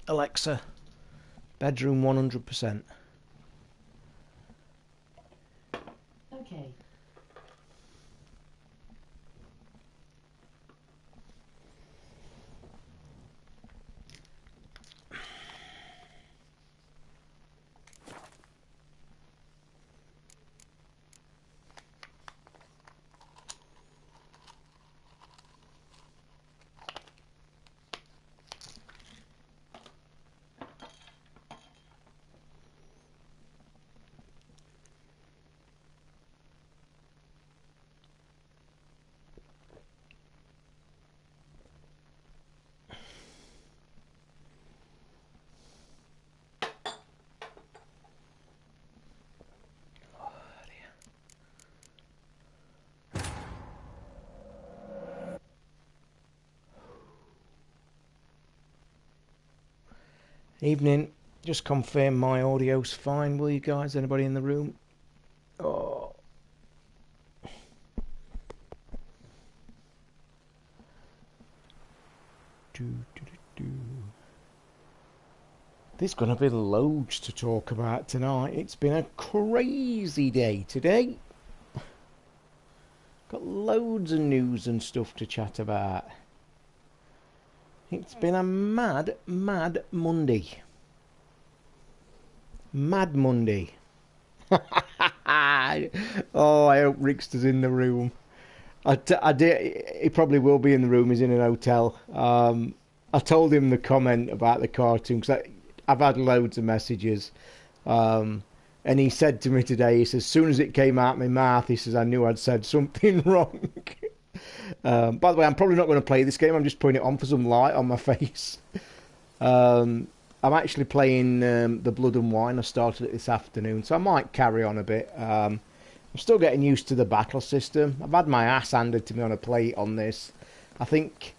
Alexa, bedroom 100%. Okay. Evening. Just confirm my audio's fine, will you guys? Anybody in the room? Oh. There's going to be loads to talk about tonight. It's been a crazy day today. Got loads of news and stuff to chat about. It's been a mad Monday. Mad Monday. Oh, I hope Rickster's in the room. He probably will be in the room. He's in an hotel. I told him the comment about the cartoon because I've had loads of messages. And he said to me today, he says, as soon as it came out my mouth, he says, I knew I'd said something wrong. By the way, I'm probably not going to play this game. I'm just putting it on for some light on my face. I'm actually playing the Blood and Wine. I started it this afternoon, so I might carry on a bit. I'm still getting used to the battle system. I've had my ass handed to me on a plate on this. I think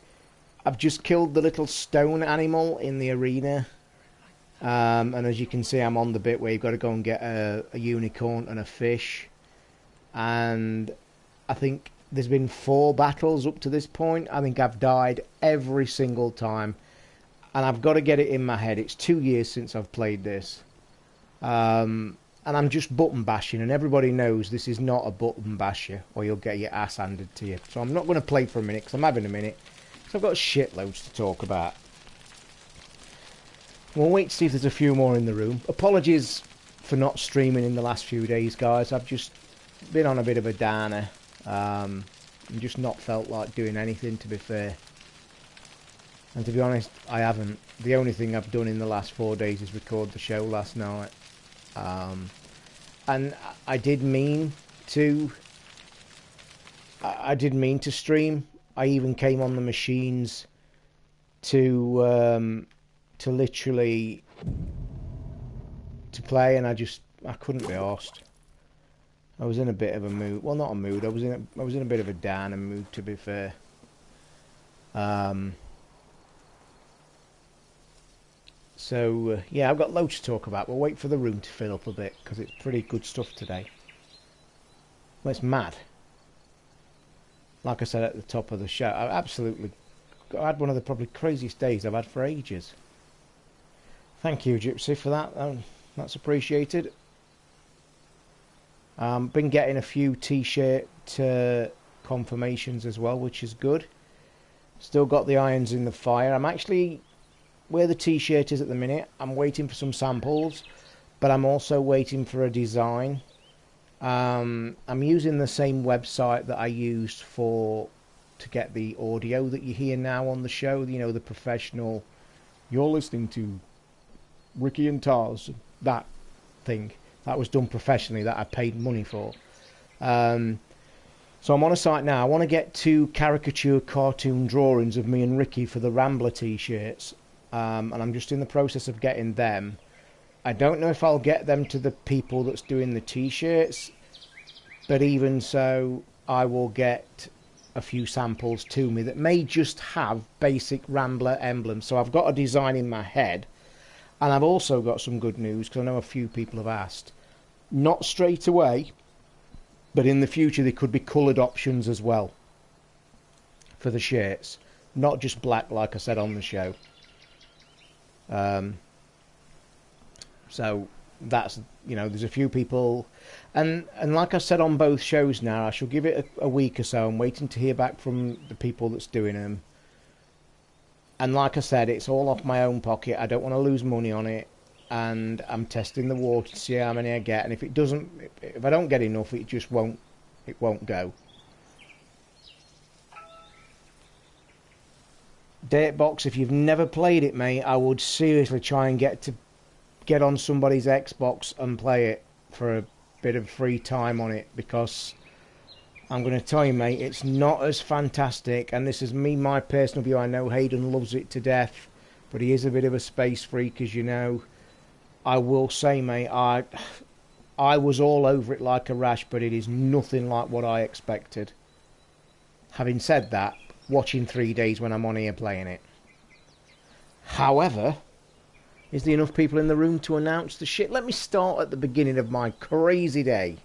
I've just killed the little stone animal in the arena. And as you can see, I'm on the bit where you've got to go and get a unicorn and a fish. And I think there's been 4 battles up to this point. I think I've died every single time. And I've got to get it in my head. It's 2 years since I've played this. And I'm just button bashing. And everybody knows this is not a button basher, or you'll get your ass handed to you. So I'm not going to play for a minute, because I'm having a minute. So I've got shitloads to talk about. We'll wait to see if there's a few more in the room. Apologies for not streaming in the last few days, guys. I've just been on a bit of a downer. And just not felt like doing anything, to be fair. And to be honest, I haven't. The only thing I've done in the last 4 days is record the show last night. And I did mean to... I did mean to stream. I even came on the machines to literally to play, and I couldn't be arsed. I was in a bit of a mood. Well, not a mood. I was in a bit of a downer mood, to be fair. So yeah, I've got loads to talk about. We'll wait for the room to fill up a bit, because it's pretty good stuff today. Well, it's mad. Like I said at the top of the show, I had one of the probably craziest days I've had for ages. Thank you, Gypsy, for that. That's appreciated. Been getting a few t-shirt confirmations as well, which is good. Still got the irons in the fire. I'm actually, where the t-shirt is at the minute, I'm waiting for some samples, but I'm also waiting for a design. I'm using the same website that I used to get the audio that you hear now on the show. You know, the professional, you're listening to Ricky and Tars, that thing. That was done professionally, that I paid money for. So I'm on a site now. I want to get 2 caricature cartoon drawings of me and Ricky for the Rambler t-shirts. And I'm just in the process of getting them. I don't know if I'll get them to the people that's doing the t-shirts. But even so, I will get a few samples to me that may just have basic Rambler emblems. So I've got a design in my head. And I've also got some good news, because I know a few people have asked. Not straight away, but in the future there could be coloured options as well for the shirts. Not just black, like I said on the show. So that's, there's a few people, and like I said on both shows now, I shall give it a week or so. I'm waiting to hear back from the people that's doing them. And like I said, it's all off my own pocket. I don't want to lose money on it, and I'm testing the water to see how many I get. And if I don't get enough, it just won't go. Dirtbox, if you've never played it, mate, I would seriously try and get on somebody's Xbox and play it for a bit of free time on it, because I'm going to tell you, mate, it's not as fantastic. And this is my personal view. I know Hayden loves it to death, but he is a bit of a space freak, as you know. I will say, mate, I was all over it like a rash, but it is nothing like what I expected. Having said that, watching 3 days when I'm on here playing it. However, is there enough people in the room to announce the shit? Let me start at the beginning of my crazy day.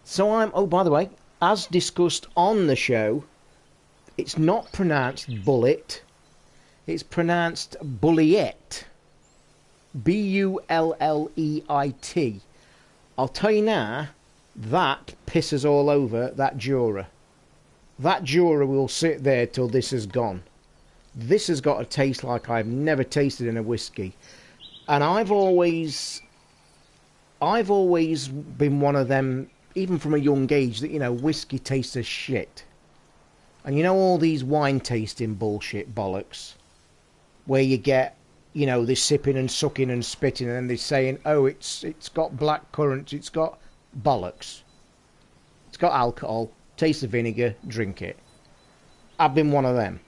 So oh, by the way, as discussed on the show, it's not pronounced bullet. It's pronounced bulliet. B-U-L-L-E-I-T. I'll tell you now, that pisses all over that juror. That juror will sit there till this is gone. This has got a taste like I've never tasted in a whiskey. And I've always been one of them, even from a young age, that, whiskey tastes of shit. And all these wine tasting bullshit bollocks, where you get, they're sipping and sucking and spitting, and then they're saying, oh, it's got black currants, it's got bollocks. It's got alcohol, taste of vinegar, drink it. I've been one of them.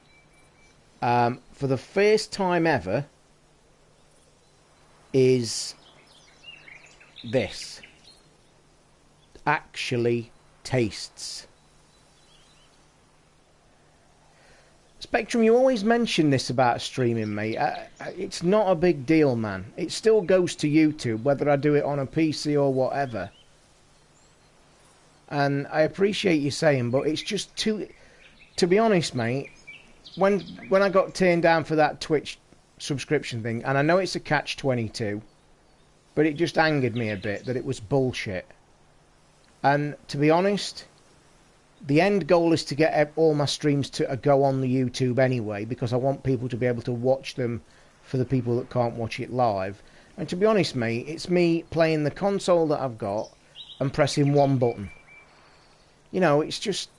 For the first time ever, is this. Actually tastes. Spectrum, you always mention this about streaming, mate. It's not a big deal, man. It still goes to YouTube, whether I do it on a PC or whatever. And I appreciate you saying, but it's just too... To be honest, mate, when I got turned down for that Twitch subscription thing, and I know it's a catch-22, but it just angered me a bit that it was bullshit. And to be honest, the end goal is to get all my streams to go on the YouTube anyway, because I want people to be able to watch them for the people that can't watch it live. And to be honest, mate, it's me playing the console that I've got and pressing one button. It's just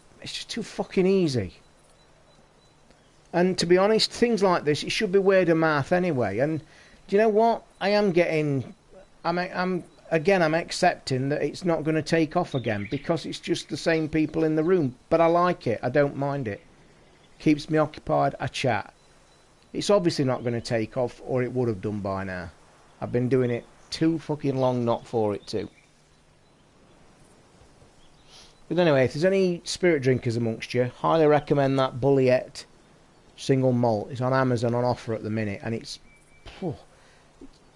too fucking easy. And to be honest, things like this, it should be word of mouth anyway. And do you know what? I'm accepting that it's not going to take off again, because it's just the same people in the room. But I like it. I don't mind it. Keeps me occupied. I chat. It's obviously not going to take off, or it would have done by now. I've been doing it too fucking long not for it to. But anyway, if there's any spirit drinkers amongst you, highly recommend that Bulliet single malt. It's on Amazon on offer at the minute, and it's...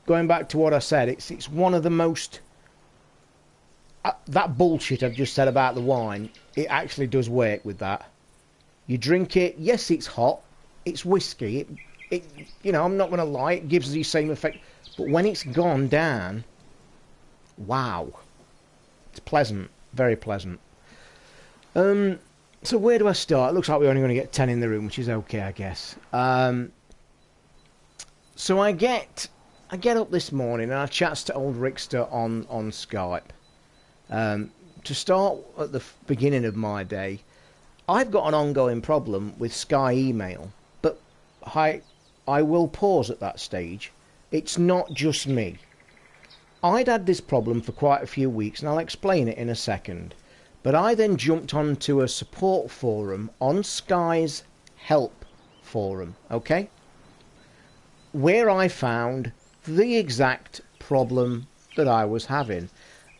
Going back to what I said, it's one of the most... that bullshit I've just said about the wine, it actually does work with that. You drink it, yes, it's hot, it's whiskey, I'm not going to lie, it gives the same effect, but when it's gone down, wow. It's pleasant, very pleasant. So where do I start? It looks like we're only going to get 10 in the room, which is okay, I guess. So I get up this morning and I chats to old Rickster on Skype. To start at the beginning of my day, I've got an ongoing problem with Sky email, but I will pause at that stage. It's not just me. I'd had this problem for quite a few weeks, and I'll explain it in a second. But I then jumped onto a support forum on Sky's help forum, okay? Where I found the exact problem that I was having.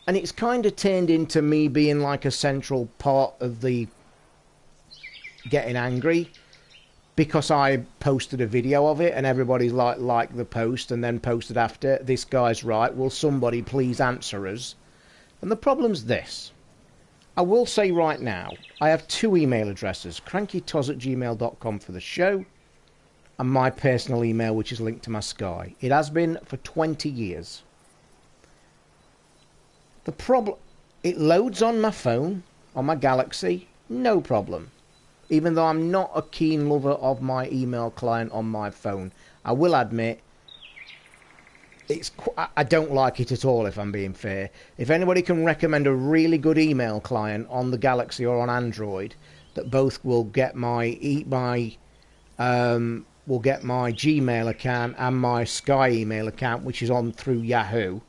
And it's kind of turned into me being like a central part of the getting angry, because I posted a video of it and everybody's like the post and then posted after, this guy's right, will somebody please answer us? And the problem's this. I will say right now, I have two email addresses, crankytoz@gmail.com for the show, and my personal email, which is linked to my Sky. It has been for 20 years. The problem, it loads on my phone, on my Galaxy, no problem. Even though I'm not a keen lover of my email client on my phone. I will admit, I don't like it at all, if I'm being fair. If anybody can recommend a really good email client on the Galaxy or on Android that both will get my Gmail account and my Sky email account, which is on through Yahoo,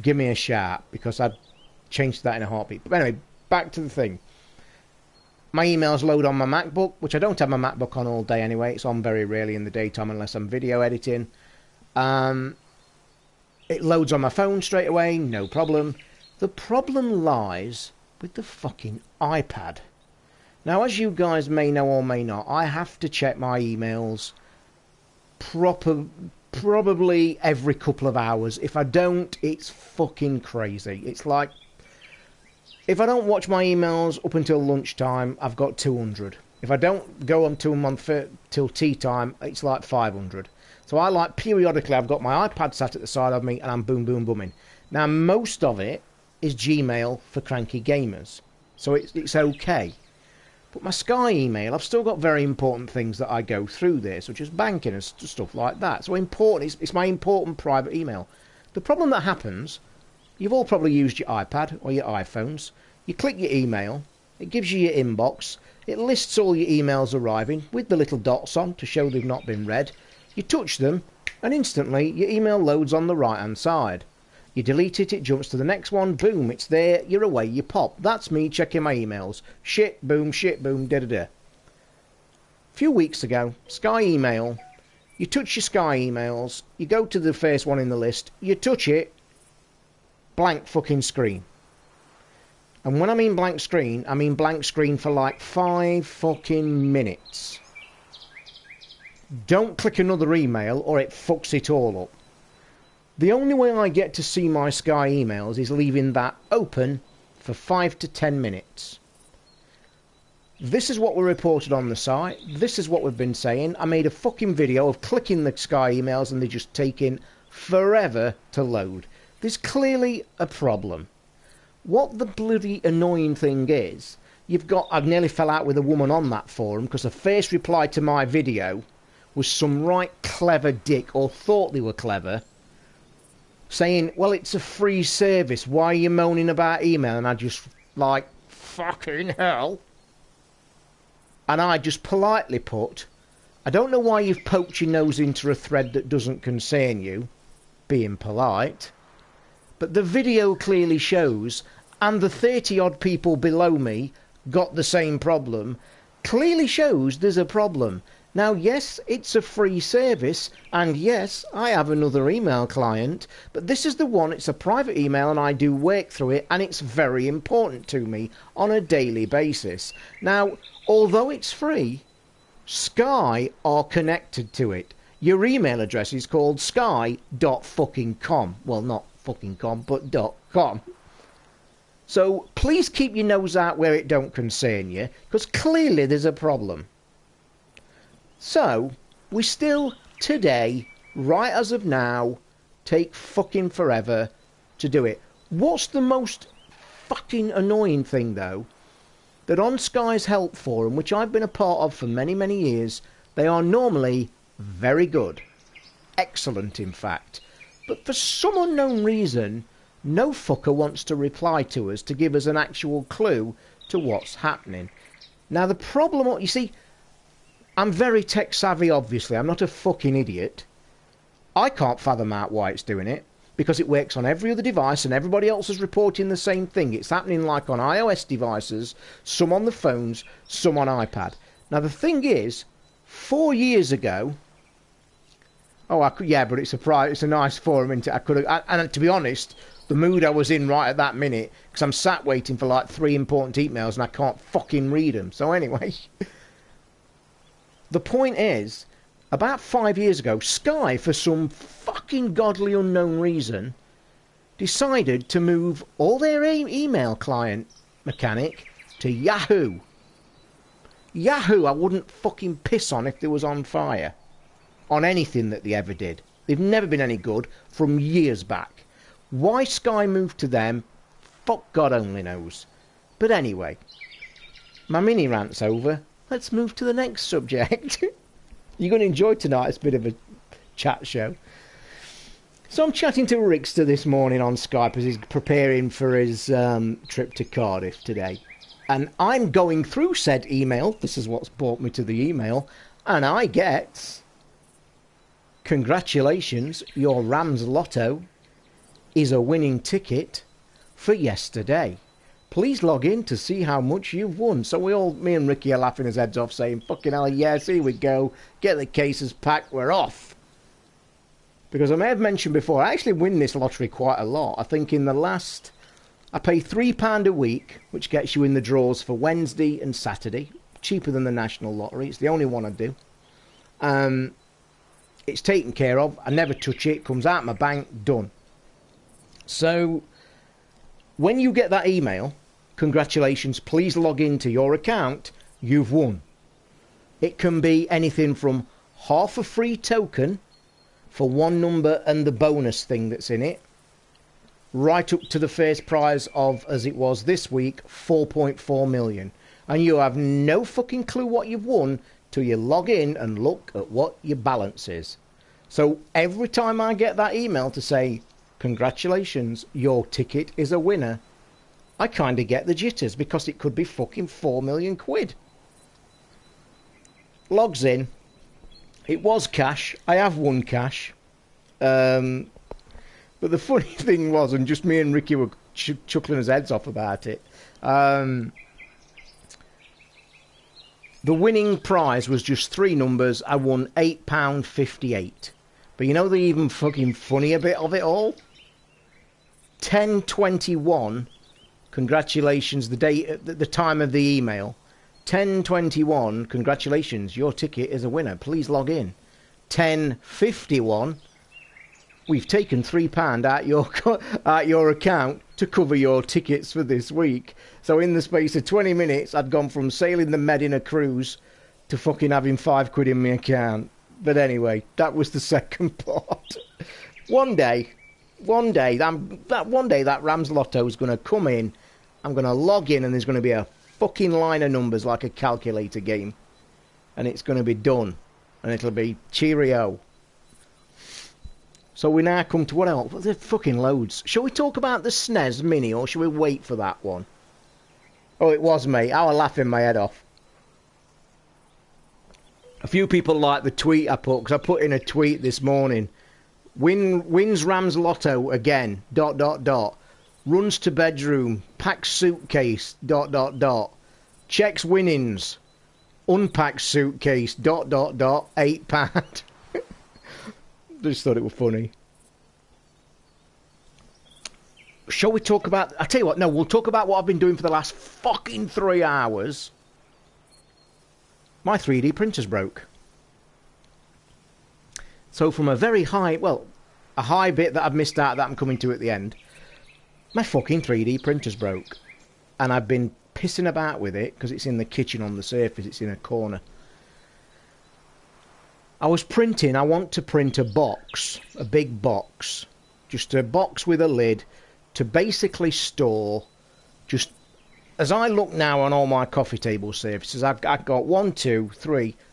give me a shout, because I'd change that in a heartbeat. But anyway, back to the thing. My emails load on my MacBook, which I don't have my MacBook on all day anyway. It's on very rarely in the daytime unless I'm video editing. It loads on my phone straight away, no problem. The problem lies with the fucking iPad. Now, as you guys may know or may not, I have to check my emails probably every couple of hours. If I don't, it's fucking crazy. It's like, if I don't watch my emails up until lunchtime, I've got 200. If I don't go on to them till tea time, it's like 500. So I like, periodically, I've got my iPad sat at the side of me and I'm boom, boom, booming. Now, most of it is Gmail for Cranky Gamers. So it's okay. But my Sky email, I've still got very important things that I go through there, such as banking and stuff like that. So important, it's my important private email. The problem that happens, you've all probably used your iPad or your iPhones. You click your email, it gives you your inbox, it lists all your emails arriving with the little dots on to show they've not been read. You touch them, and instantly your email loads on the right hand side. You delete it, it jumps to the next one, boom, it's there, you're away, you pop. That's me checking my emails. Shit, boom, da-da-da. A few weeks ago, Sky email, you touch your Sky emails, you go to the first one in the list, you touch it, blank fucking screen. And when I mean blank screen, I mean blank screen for like 5 fucking minutes. Don't click another email or it fucks it all up. The only way I get to see my Sky emails is leaving that open for 5 to 10 minutes. This is what we reported on the site. This is what we've been saying. I made a fucking video of clicking the Sky emails and they're just taking forever to load. There's clearly a problem. What the bloody annoying thing is, I nearly fell out with a woman on that forum because the first reply to my video was some right clever dick, or thought they were clever, saying, well, it's a free service, why are you moaning about email? And I just, like, fucking hell. And I just politely put, I don't know why you've poked your nose into a thread that doesn't concern you, being polite, but the video clearly shows, and the 30-odd people below me got the same problem, clearly shows there's a problem. Now, yes, it's a free service, and yes, I have another email client, but this is the one, it's a private email, and I do work through it, and it's very important to me on a daily basis. Now, although it's free, Sky are connected to it. Your email address is called sky.fucking.com. Well, not fucking com, but .com. So, please keep your nose out where it don't concern you, because clearly there's a problem. So, we still, today, right as of now, take fucking forever to do it. What's the most fucking annoying thing, though? That on Sky's help forum, which I've been a part of for many, many years, they are normally very good. Excellent, in fact. But for some unknown reason, no fucker wants to reply to us to give us an actual clue to what's happening. Now, the problem, you see, I'm very tech savvy, obviously. I'm not a fucking idiot. I can't fathom out why it's doing it, because it works on every other device and everybody else is reporting the same thing. It's happening like on iOS devices, some on the phones, some on iPad. Now, the thing is, 4 years ago... yeah, but it's a nice forum, isn't it? And to be honest, the mood I was in right at that minute, because I'm sat waiting for like 3 important emails and I can't fucking read them. So anyway... The point is, about 5 years ago, Sky, for some fucking godly unknown reason, decided to move all their email client mechanic to Yahoo. Yahoo I wouldn't fucking piss on if they was on fire. on anything that they ever did. They've never been any good from years back. Why Sky moved to them, fuck God only knows. But anyway, my mini rant's over. Let's move to the next subject. You're going to enjoy tonight's bit of a chat show. So I'm chatting to Rickster this morning on Skype as he's preparing for his trip to Cardiff today. And I'm going through said email. This is what's brought me to the email. And I get, congratulations, your Rams Lotto is a winning ticket for yesterday. Please log in to see how much you've won. So me and Ricky are laughing his heads off saying, fucking hell, yes, here we go. Get the cases packed, we're off. Because I may have mentioned before, I actually win this lottery quite a lot. I think in the last, I pay £3 a week, which gets you in the draws for Wednesday and Saturday. Cheaper than the National Lottery. It's the only one I do. It's taken care of. I never touch it. Comes out my bank, done. So, when you get that email, congratulations, please log into your account, you've won. It can be anything from half a free token for one number and the bonus thing that's in it, right up to the first prize of, as it was this week, 4.4 million. And you have no fucking clue what you've won till you log in and look at what your balance is. So every time I get that email to say, congratulations, your ticket is a winner, I kind of get the jitters because it could be fucking 4 million quid. Logs in. It was cash. I have won cash. But the funny thing was, and just me and Ricky were chuckling his heads off about it, the winning prize was just 3 numbers. I won £8.58. But you know the even fucking funnier bit of it all? 10:21. Congratulations, the date, the time of the email. 10:21. Congratulations, your ticket is a winner. Please log in. 10:51. We've taken £3 out your account to cover your tickets for this week. So in the space of 20 minutes, I'd gone from sailing the Med in a cruise to fucking having £5 in my account. But anyway, that was the second part. One day, that Rams Lotto is going to come in. I'm going to log in and there's going to be a fucking line of numbers like a calculator game. And it's going to be done. And it'll be cheerio. So we now come to what else? Well, there's fucking loads. Shall we talk about the SNES Mini or shall we wait for that one? Oh, it was me. I was laughing my head off. A few people like the tweet I put, because I put in a tweet this morning. Wins Rams Lotto again, ... Runs to bedroom, packs suitcase, ... Checks winnings, unpacks suitcase, ... £8. Just thought it was funny. Shall we talk about... I tell you what, no, we'll talk about what I've been doing for the last fucking 3 hours. My 3D printer's broke. So from a very high... Well, a high bit that I've missed out that I'm coming to at the end. My fucking 3D printer's broke. And I've been pissing about with it because it's in the kitchen on the surface. It's in a corner. I want to print a box, a big box, just a box with a lid to basically store, just as I look now on all my coffee table surfaces, I've got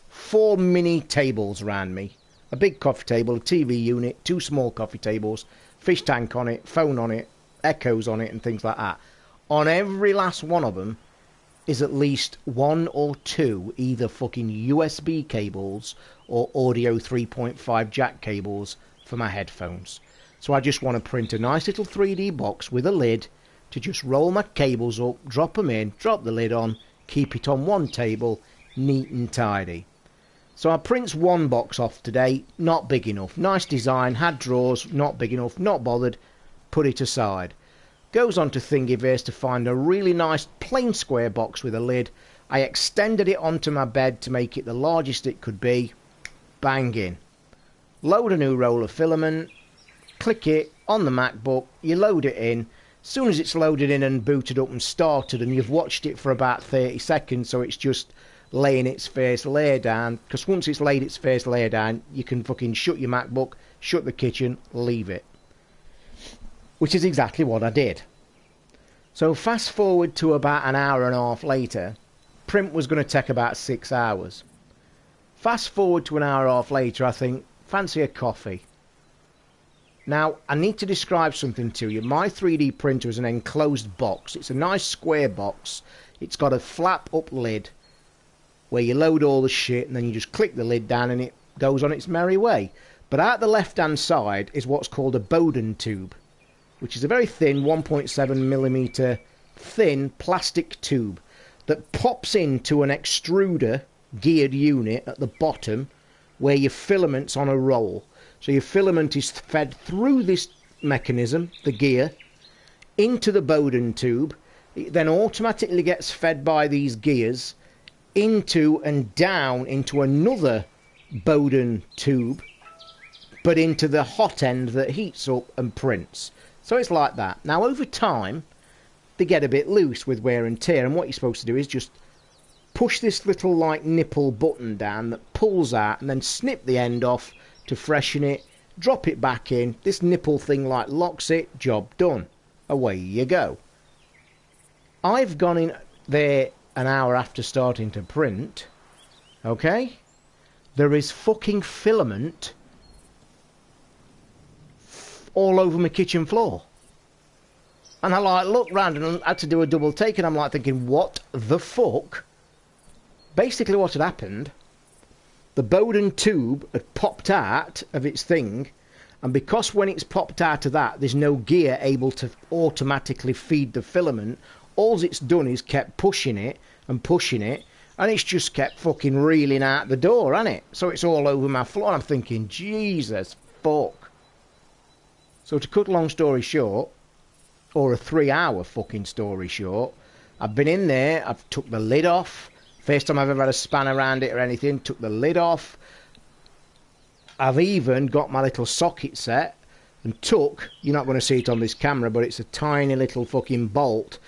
4 mini tables around me. A big coffee table, a TV unit, 2 small coffee tables, fish tank on it, phone on it, echoes on it and things like that. On every last one of them is at least 1 or 2 either fucking USB cables or audio 3.5 jack cables for my headphones. So I just want to print a nice little 3D box with a lid to just roll my cables up, drop them in, drop the lid on, keep it on one table, neat and tidy. So I prints one box off today, not big enough. Nice design, had drawers, not big enough, not bothered, put it aside. Goes on to Thingiverse to find a really nice plain square box with a lid. I extended it onto my bed to make it the largest it could be. Bang in. Load a new roll of filament, click it on the MacBook, you load it in. As soon as it's loaded in and booted up and started and you've watched it for about 30 seconds, so it's just laying its face, lay down, because once it's laid its face, lay down, you can fucking shut your MacBook, shut the kitchen, leave it. Which is exactly what I did. So fast forward to about an hour and a half later, print was going to take about 6 hours. Fast forward to an hour and a half later, I think, fancy a coffee. Now, I need to describe something to you. My 3D printer is an enclosed box. It's a nice square box. It's got a flap up lid where you load all the shit and then you just click the lid down and it goes on its merry way. But out the left-hand side is what's called a Bowden tube, which is a very thin 1.7mm thin plastic tube that pops into an extruder geared unit at the bottom where your filament's on a roll. So your filament is fed through this mechanism, the gear, into the Bowden tube. It then automatically gets fed by these gears into and down into another Bowden tube, but into the hot end that heats up and prints. So it's like that. Now over time, they get a bit loose with wear and tear, and what you're supposed to do is just push this little like nipple button down that pulls out and then snip the end off to freshen it, drop it back in. This nipple thing like locks it, job done. Away you go. I've gone in there an hour after starting to print. Okay? There is fucking filament all over my kitchen floor. And I like looked round and I had to do a double take and I'm like thinking, what the fuck? Basically what had happened, the Bowden tube had popped out of its thing, and because when it's popped out of that there's no gear able to automatically feed the filament, all it's done is kept pushing it and it's just kept fucking reeling out the door, hasn't it? So it's all over my floor and I'm thinking, Jesus fuck. So to cut a long story short, or a 3-hour fucking story short, I've been in there, I've took the lid off. First time I've ever had a span around it or anything, took the lid off. I've even got my little socket set and took, you're not going to see it on this camera, but it's a tiny little fucking bolt.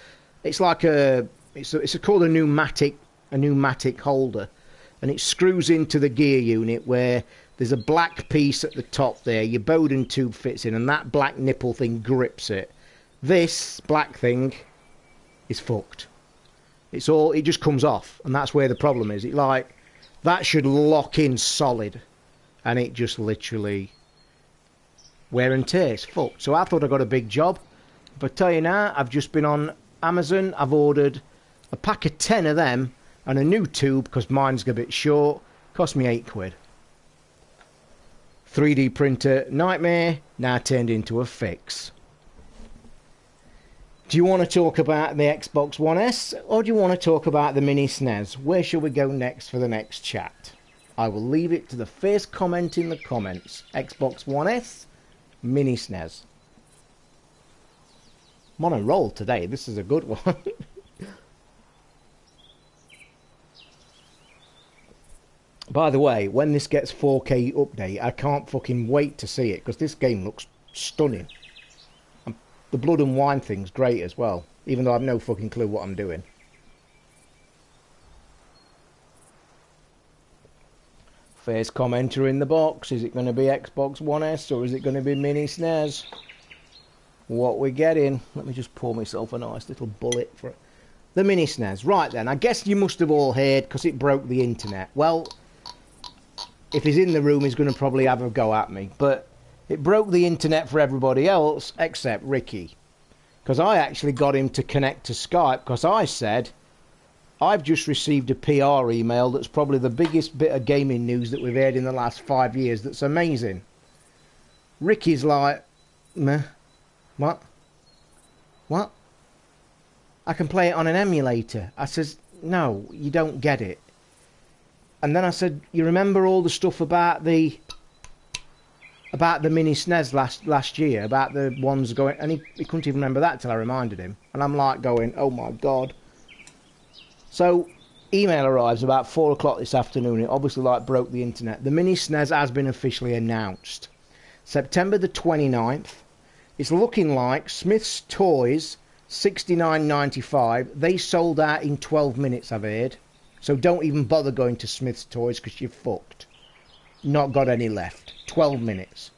It's like it's called a pneumatic holder, and it screws into the gear unit where there's a black piece at the top there. Your Bowden tube fits in, and that black nipple thing grips it. This black thing is fucked. It just comes off, and that's where the problem is. That should lock in solid, and it just literally wear and tear. It's fucked. So I thought I got a big job. But I tell you now, I've just been on Amazon. I've ordered a pack of 10 of them and a new tube because mine's a bit short. Cost me £8. 3D printer nightmare now turned into a fix. Do you want to talk about the Xbox One S, or do you want to talk about the Mini SNES? Where shall we go next for the next chat? I will leave it to the first comment in the comments. Xbox One S, Mini SNES. I'm on a roll today. This is a good one. By the way, when this gets 4K update, I can't fucking wait to see it, because this game looks stunning. The blood and wine thing's great as well, even though I've no fucking clue what I'm doing. First commenter in the box. Is it going to be Xbox One S or is it going to be Mini SNES? What we're getting. Let me just pour myself a nice little bullet for it. The Mini SNES. Right then, I guess you must have all heard because it broke the internet. Well, if he's in the room, he's going to probably have a go at me. But it broke the internet for everybody else except Ricky. Because I actually got him to connect to Skype because I said, I've just received a PR email that's probably the biggest bit of gaming news that we've had in the last 5 years that's amazing. Ricky's like, meh, what? What? I can play it on an emulator. I says, no, you don't get it. And then I said, you remember all the stuff about the Mini SNES last year, about the ones going, and he couldn't even remember that till I reminded him. And I'm like going, oh my God. So, email arrives about 4 o'clock this afternoon. It obviously broke the internet. The Mini SNES has been officially announced. September the 29th. It's looking like Smith's Toys, $69.95. They sold out in 12 minutes, I've heard. So don't even bother going to Smith's Toys because you're fucked. Not got any left. 12 minutes.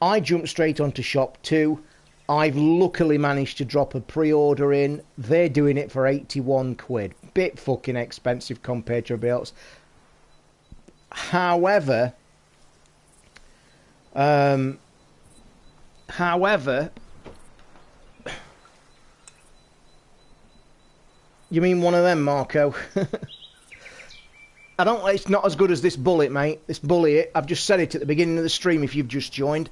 I jumped straight onto Shop 2. I've luckily managed to drop a pre-order in. They're doing it for 81 quid. Bit fucking expensive compared to everybody else. However, you mean one of them, Marco? I don't. It's not as good as this bullet, mate. This bullet. I've just said it at the beginning of the stream. If you've just joined,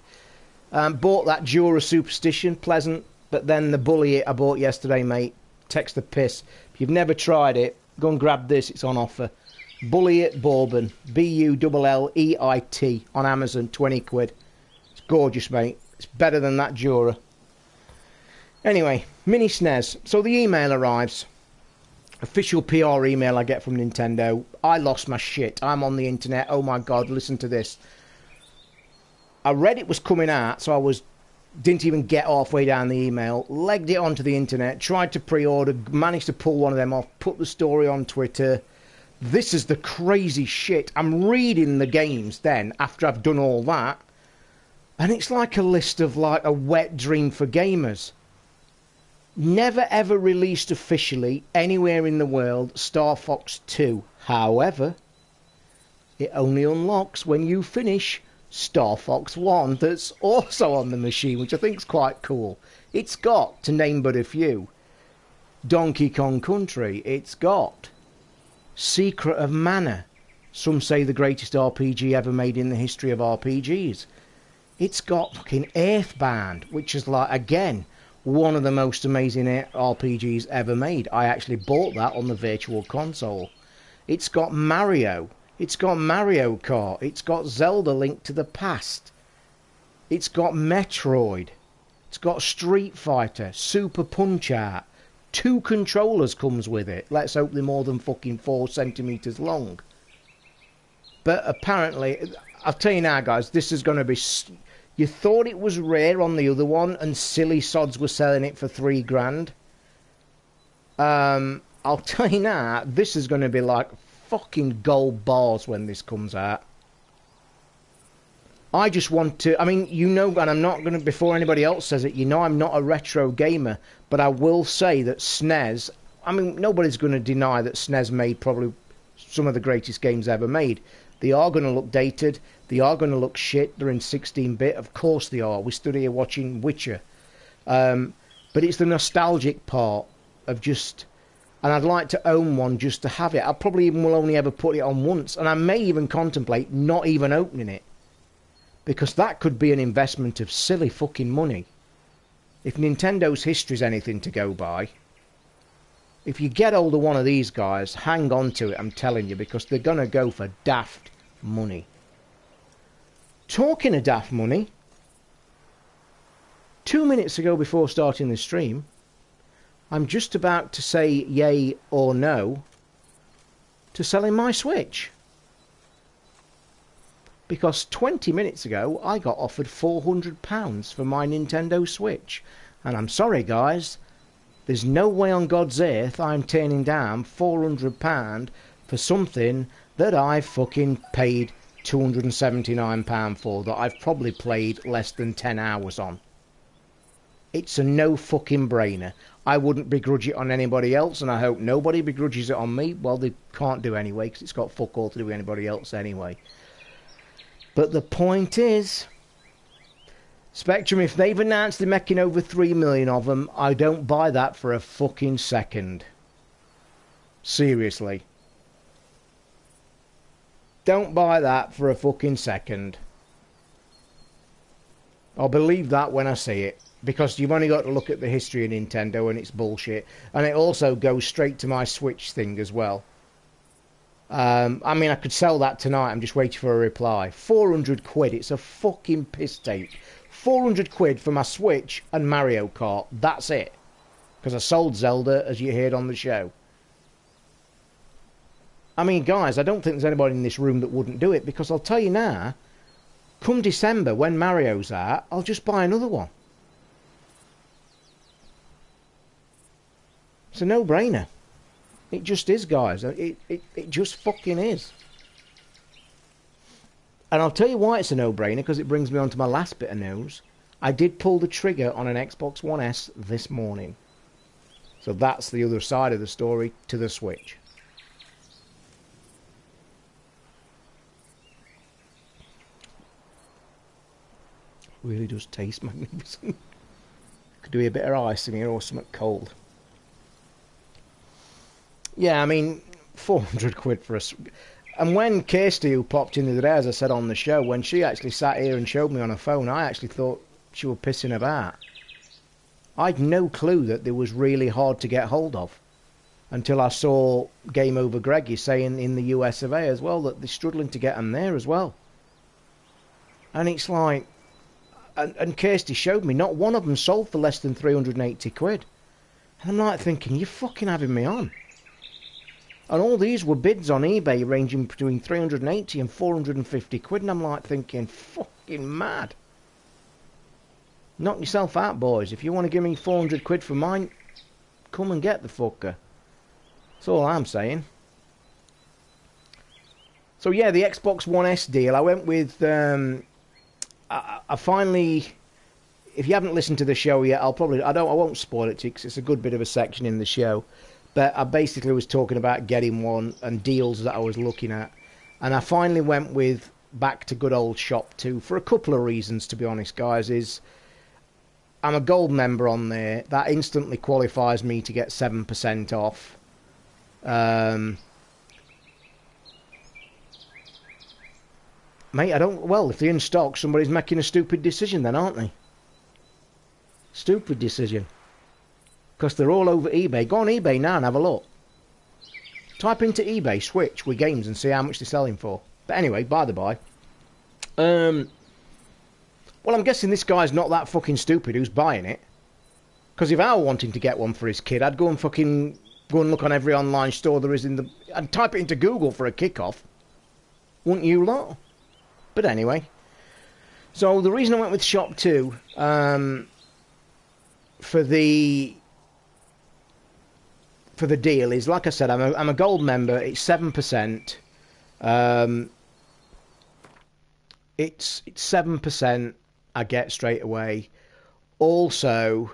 bought that Jura Superstition, pleasant. But then the bullet I bought yesterday, mate, takes the piss. If you've never tried it, go and grab this. It's on offer. Bullet Bourbon, Bulleit on Amazon, 20 quid. It's gorgeous, mate. It's better than that Jura. Anyway, mini SNES. So the email arrives. Official PR email I get from Nintendo. I lost my shit. I'm on the internet. Oh my god, listen to this. I read it was coming out, so I didn't even get halfway down the email. Legged it onto the internet, tried to pre-order, managed to pull one of them off, put the story on Twitter. This is the crazy shit. I'm reading the games then, after I've done all that, and it's like a list of like a wet dream for gamers. Never ever released officially anywhere in the world, Star Fox 2. However, it only unlocks when you finish Star Fox 1 that's also on the machine, which I think is quite cool. It's got, to name but a few, Donkey Kong Country. It's got Secret of Mana. Some say the greatest RPG ever made in the history of RPGs. It's got fucking Earthbound, which is like, again, one of the most amazing RPGs ever made. I actually bought that on the Virtual Console. It's got Mario. It's got Mario Kart. It's got Zelda Link to the Past. It's got Metroid. It's got Street Fighter, Super Punch-Out. 2 controllers comes with it. Let's hope they're more than fucking 4 centimetres long. But apparently, I'll tell you now, guys, this is going to be... You thought it was rare on the other one, and silly sods were selling it for $3,000. I'll tell you now, this is going to be like fucking gold bars when this comes out. I just want to, I mean, you know, and I'm not going to, before anybody else says it, you know I'm not a retro gamer, but I will say that SNES, I mean, nobody's going to deny that SNES made probably some of the greatest games ever made. They are going to look dated. They are going to look shit. They're in 16-bit. Of course they are. We stood here watching Witcher. But it's the nostalgic part of just... And I'd like to own one just to have it. I probably even will only ever put it on once. And I may even contemplate not even opening it. Because that could be an investment of silly fucking money. If Nintendo's history's anything to go by... If you get hold of one of these guys, hang on to it, I'm telling you, because they're going to go for daft money. Talking of daft money, 2 minutes ago before starting the stream, I'm just about to say yay or no to selling my Switch. Because 20 minutes ago, I got offered £400 for my Nintendo Switch. And I'm sorry, guys, there's no way on God's earth I'm turning down £400 for something that I've fucking paid £279 for, that I've probably played less than 10 hours on. It's a no fucking brainer. I wouldn't begrudge it on anybody else, and I hope nobody begrudges it on me. Well, they can't do anyway, because it's got fuck all to do with anybody else anyway. But the point is, Spectrum, if they've announced they're making over 3 million of them, I don't buy that for a fucking second. Seriously. Don't buy that for a fucking second. I'll believe that when I see it. Because you've only got to look at the history of Nintendo and it's bullshit. And it also goes straight to my Switch thing as well. I mean, I could sell that tonight. I'm just waiting for a reply. 400 quid. It's a fucking piss take. 400 quid for my Switch and Mario Kart. That's it. Because I sold Zelda, as you heard on the show. I mean, guys, I don't think there's anybody in this room that wouldn't do it. Because I'll tell you now, come December, when Mario's out, I'll just buy another one. It's a no-brainer. It just is, guys. It just fucking is. And I'll tell you why it's a no-brainer, because it brings me on to my last bit of news. I did pull the trigger on an Xbox One S this morning. So that's the other side of the story to the Switch. Really does taste magnificent. Could do a bit of ice in here or something cold. Yeah, I mean, 400 quid for a... And when Kirsty, who popped in the other day, as I said on the show, when she actually sat here and showed me on her phone, I actually thought she was pissing about. I'd no clue that they was really hard to get hold of until I saw Game Over Greggy saying in the US of A as well that they're struggling to get them there as well. And it's like... And Kirsty showed me not one of them sold for less than 380 quid. And I'm like thinking, you're fucking having me on. And all these were bids on eBay ranging between 380 and 450 quid. And I'm like thinking, fucking mad. Knock yourself out, boys. If you want to give me 400 quid for mine, come and get the fucker. That's all I'm saying. So yeah, the Xbox One S deal. I went with... I finally... If you haven't listened to the show yet, I won't spoil it to you because it's a good bit of a section in the show. But I basically was talking about getting one and deals that I was looking at. And I finally went with back to good old Shop 2 for a couple of reasons, to be honest, guys. Is I'm a gold member on there. That instantly qualifies me to get 7% off. Mate, well, if they're in stock, somebody's making a stupid decision then, aren't they? Stupid decision. Because they're all over eBay. Go on eBay now and have a look. Type into eBay Switch with games and see how much they're selling for. But anyway, by the by. Well, I'm guessing this guy's not that fucking stupid who's buying it. Because if I were wanting to get one for his kid, I'd go and look on every online store there is in the... I'd type it into Google for a kickoff. Wouldn't you lot? But anyway. So the reason I went with Shop 2... for the deal is, like I said, I'm a gold member. It's 7%. It's 7% I get straight away. Also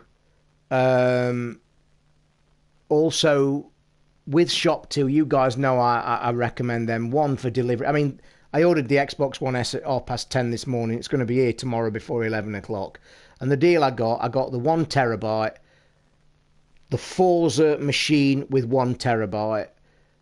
with Shop 2, you guys know I recommend them. One for delivery. I mean, I ordered the Xbox One S at 10:30 this morning. It's going to be here tomorrow before 11 o'clock. And the deal I got the 1 terabyte, the Forza machine with 1 terabyte,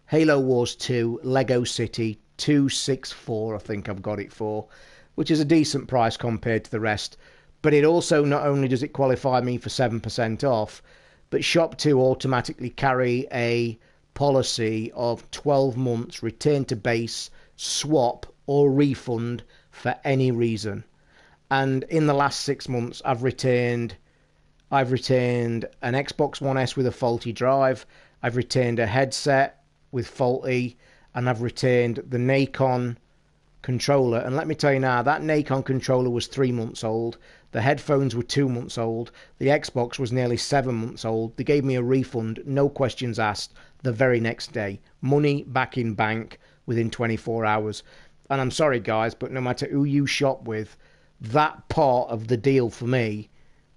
Halo Wars 2, Lego City, 264 I think I've got it for, which is a decent price compared to the rest. But it also, not only does it qualify me for 7% off, but Shop 2 automatically carry a policy of 12 months return to base, swap or refund for any reason. And in the last 6 months, I've returned an Xbox One S with a faulty drive. I've returned a headset with faulty, and I've returned the Nacon controller. And let me tell you now, that Nacon controller was 3 months old. The headphones were 2 months old. The Xbox was nearly 7 months old. They gave me a refund, no questions asked, the very next day. Money back in bank within 24 hours. And I'm sorry, guys, but no matter who you shop with, that part of the deal for me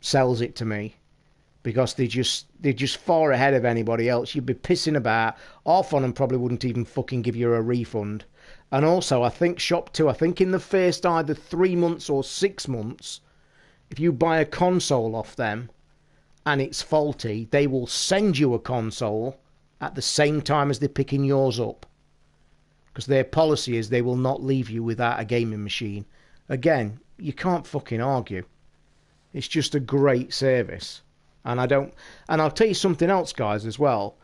sells it to me, because they're just far ahead of anybody else. You'd be pissing about. Half on them probably wouldn't even fucking give you a refund. And also, I think Shop 2, I think in the first either 3 months or 6 months, if you buy a console off them and it's faulty, they will send you a console at the same time as they're picking yours up, because their policy is they will not leave you without a gaming machine. Again, you can't fucking argue. It's just a great service. And I'll tell you something else, guys, as well.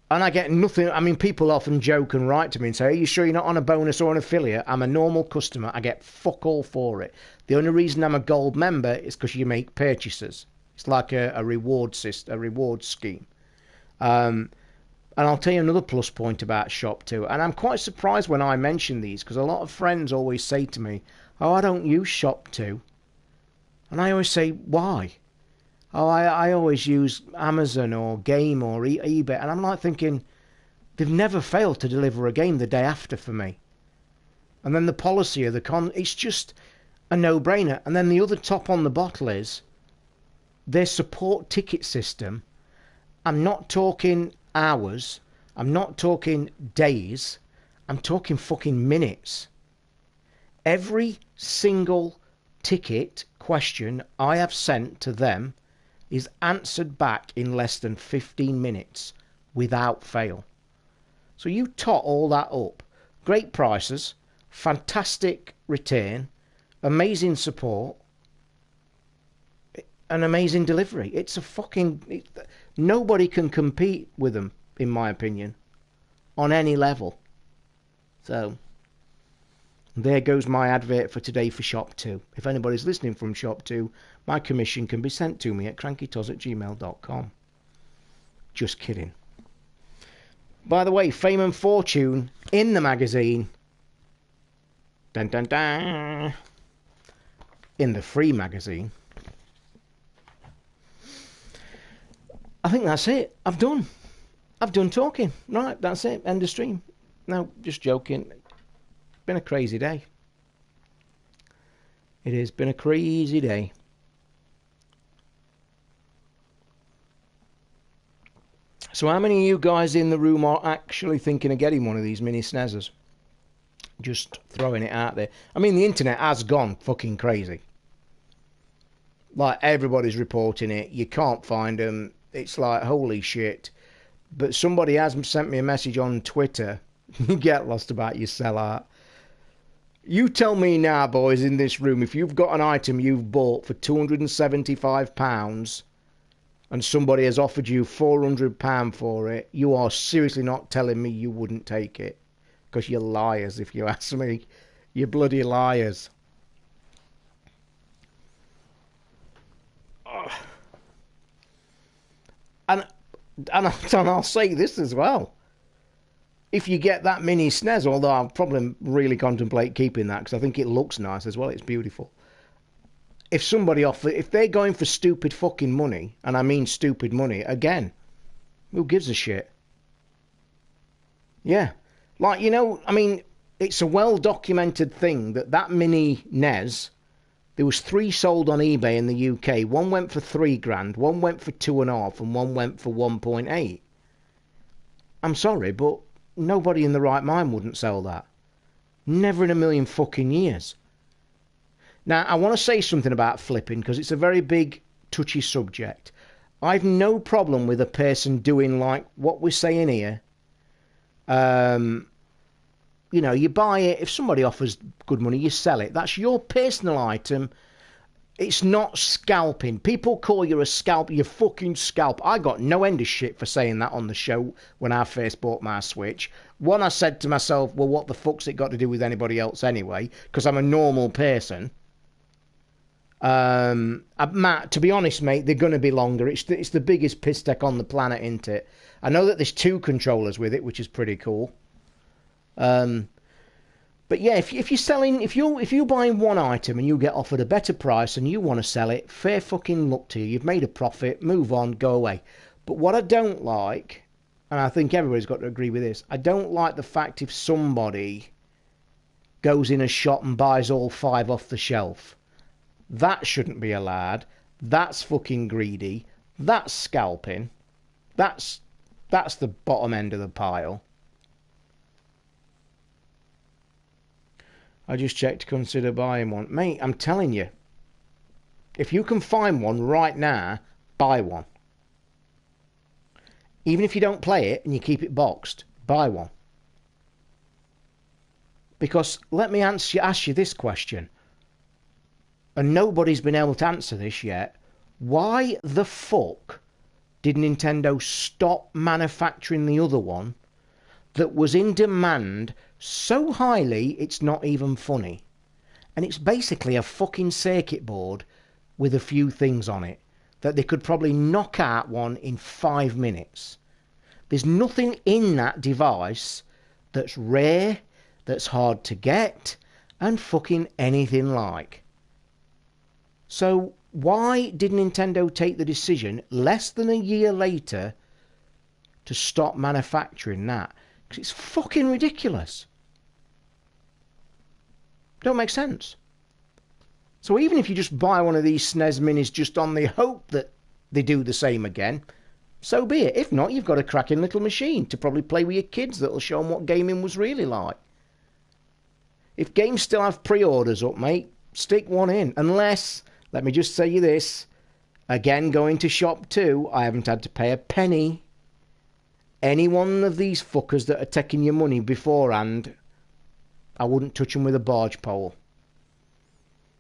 And I get nothing. I mean, people often joke and write to me and say, are you sure you're not on a bonus or an affiliate? I'm a normal customer. I get fuck all for it. The only reason I'm a gold member is because you make purchases. It's like a reward system, a reward scheme. And I'll tell you another plus point about Shop 2. And I'm quite surprised when I mention these, because a lot of friends always say to me, oh, I don't use Shop 2. And I always say, why? Oh, I always use Amazon or Game or eBay. And I'm like thinking, they've never failed to deliver a game the day after for me. And then the policy of it's just a no-brainer. And then the other top on the bottle is their support ticket system. I'm not talking hours. I'm not talking days. I'm talking fucking minutes. Every single ticket question I have sent to them is answered back in less than 15 minutes without fail. So you tot all that up. Great prices, fantastic return, amazing support, an amazing delivery. It's a fucking... Nobody can compete with them, in my opinion, on any level. So, there goes my advert for today for Shop 2. If anybody's listening from Shop 2, my commission can be sent to me at crankytoz@gmail.com. Just kidding. By the way, Fame and Fortune in the magazine. Dun dun dun. In the free magazine. I think that's it. I've done talking. Right, that's it. End of stream. No, just joking. Been a crazy day. It has been a crazy day. So how many of you guys in the room are actually thinking of getting one of these mini SNESers? Just throwing it out there. I mean, the internet has gone fucking crazy. Like, everybody's reporting it. You can't find them. It's like, holy shit. But somebody has sent me a message on Twitter. You get lost about your sellout. You tell me now, boys, in this room, if you've got an item you've bought for £275 and somebody has offered you £400 for it, you are seriously not telling me you wouldn't take it. Because you're liars, if you ask me. You're bloody liars. And I'll say this as well. If you get that mini SNES, although I'll probably really contemplate keeping that because I think it looks nice as well, it's beautiful. If they're going for stupid fucking money, and I mean stupid money, again, who gives a shit? Yeah. Like, I mean, it's a well-documented thing that mini NES, there was 3 sold on eBay in the UK. One went for £3,000, one went for 2.5, and one went for 1.8. I'm sorry, but nobody in the right mind wouldn't sell that. Never in a million fucking years. Now, I want to say something about flipping because it's a very big, touchy subject. I've no problem with a person doing like what we're saying here. You buy it. If somebody offers good money, you sell it. That's your personal item. It's not scalping. People call you a scalp. You fucking scalp. I got no end of shit for saying that on the show when I first bought my Switch. One, I said to myself, well, what the fuck's it got to do with anybody else anyway? Because I'm a normal person. Matt, to be honest, mate, they're going to be longer. It's the biggest piss take on the planet, isn't it? I know that there's 2 controllers with it, which is pretty cool. But yeah, if you're buying one item and you get offered a better price and you want to sell it, fair fucking luck to you. You've made a profit, move on, go away. But what I don't like, and I think everybody's got to agree with this, I don't like the fact if somebody goes in a shop and buys all 5 off the shelf. That shouldn't be allowed. That's fucking greedy. That's scalping. That's the bottom end of the pile. I just checked to consider buying one. Mate, I'm telling you. If you can find one right now, buy one. Even if you don't play it and you keep it boxed, buy one. Because let me ask you this question. And nobody's been able to answer this yet. Why the fuck did Nintendo stop manufacturing the other one that was in demand so highly it's not even funny? And it's basically a fucking circuit board with a few things on it that they could probably knock out one in 5 minutes. There's nothing in that device that's rare, that's hard to get, and fucking anything like. So Why did Nintendo take the decision less than a year later to stop manufacturing that? Because it's fucking ridiculous. Don't make sense. So even if you just buy one of these SNES Minis just on the hope that they do the same again, so be it. If not, you've got a cracking little machine to probably play with your kids that'll show them what gaming was really like. If games still have pre-orders up, mate, stick one in. Unless, let me just say you this, again, going to Shop 2, I haven't had to pay a penny. Any one of these fuckers that are taking your money beforehand, I wouldn't touch them with a barge pole.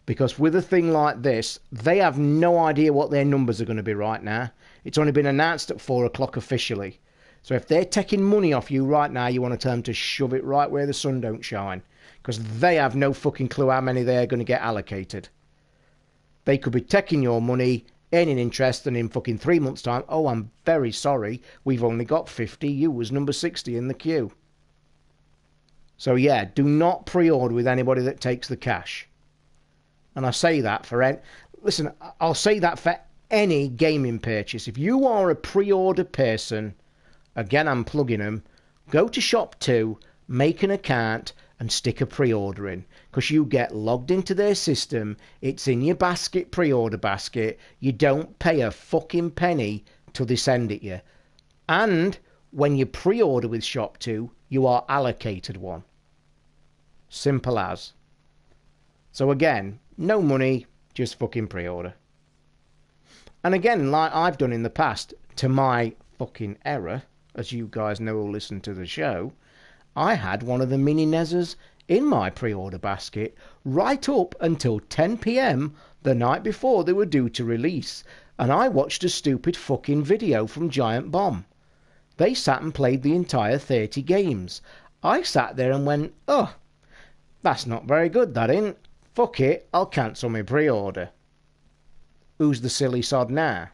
Because with a thing like this, they have no idea what their numbers are going to be right now. It's only been announced at 4 o'clock officially. So if they're taking money off you right now, you want to tell them to shove it right where the sun don't shine. Because they have no fucking clue how many they're going to get allocated. They could be taking your money, earning interest, and in fucking 3 months' time, oh, I'm very sorry, we've only got 50, you was number 60 in the queue. So yeah, do not pre-order with anybody that takes the cash. And I say that for... Listen, I'll say that for any gaming purchase. If you are a pre-order person, again, I'm plugging them, go to Shop 2, make an account, and stick a pre-order in. Because you get logged into their system, it's in your basket, pre-order basket, you don't pay a fucking penny till they send it you. And when you pre-order with Shop 2, you are allocated one. Simple as. So again, no money, just fucking pre-order. And again, like I've done in the past, to my fucking error, as you guys know who listen to the show, I had one of the mini NESs in my pre-order basket right up until 10 p.m. the night before they were due to release, and I watched a stupid fucking video from Giant Bomb. They sat and played the entire 30 games. I sat there and went, oh, that's not very good, that ain't. Fuck it, I'll cancel my pre-order. Who's the silly sod now?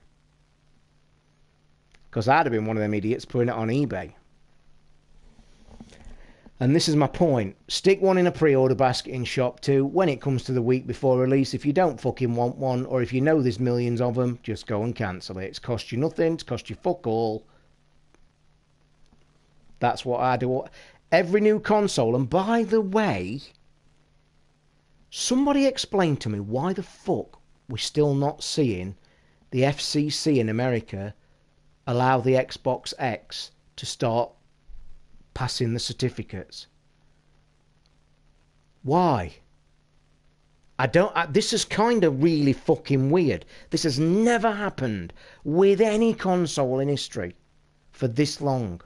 Because I'd have been one of them idiots putting it on eBay. And this is my point. Stick one in a pre-order basket in Shop 2 when it comes to the week before release. If you don't fucking want one, or if you know there's millions of them, just go and cancel it. It's cost you nothing, it's cost you fuck all. That's what I do. Every new console, and by the way, somebody explain to me why the fuck we're still not seeing the FCC in America allow the Xbox X to start passing the certificates. Why? This is kind of really fucking weird. This has never happened with any console in history for this long.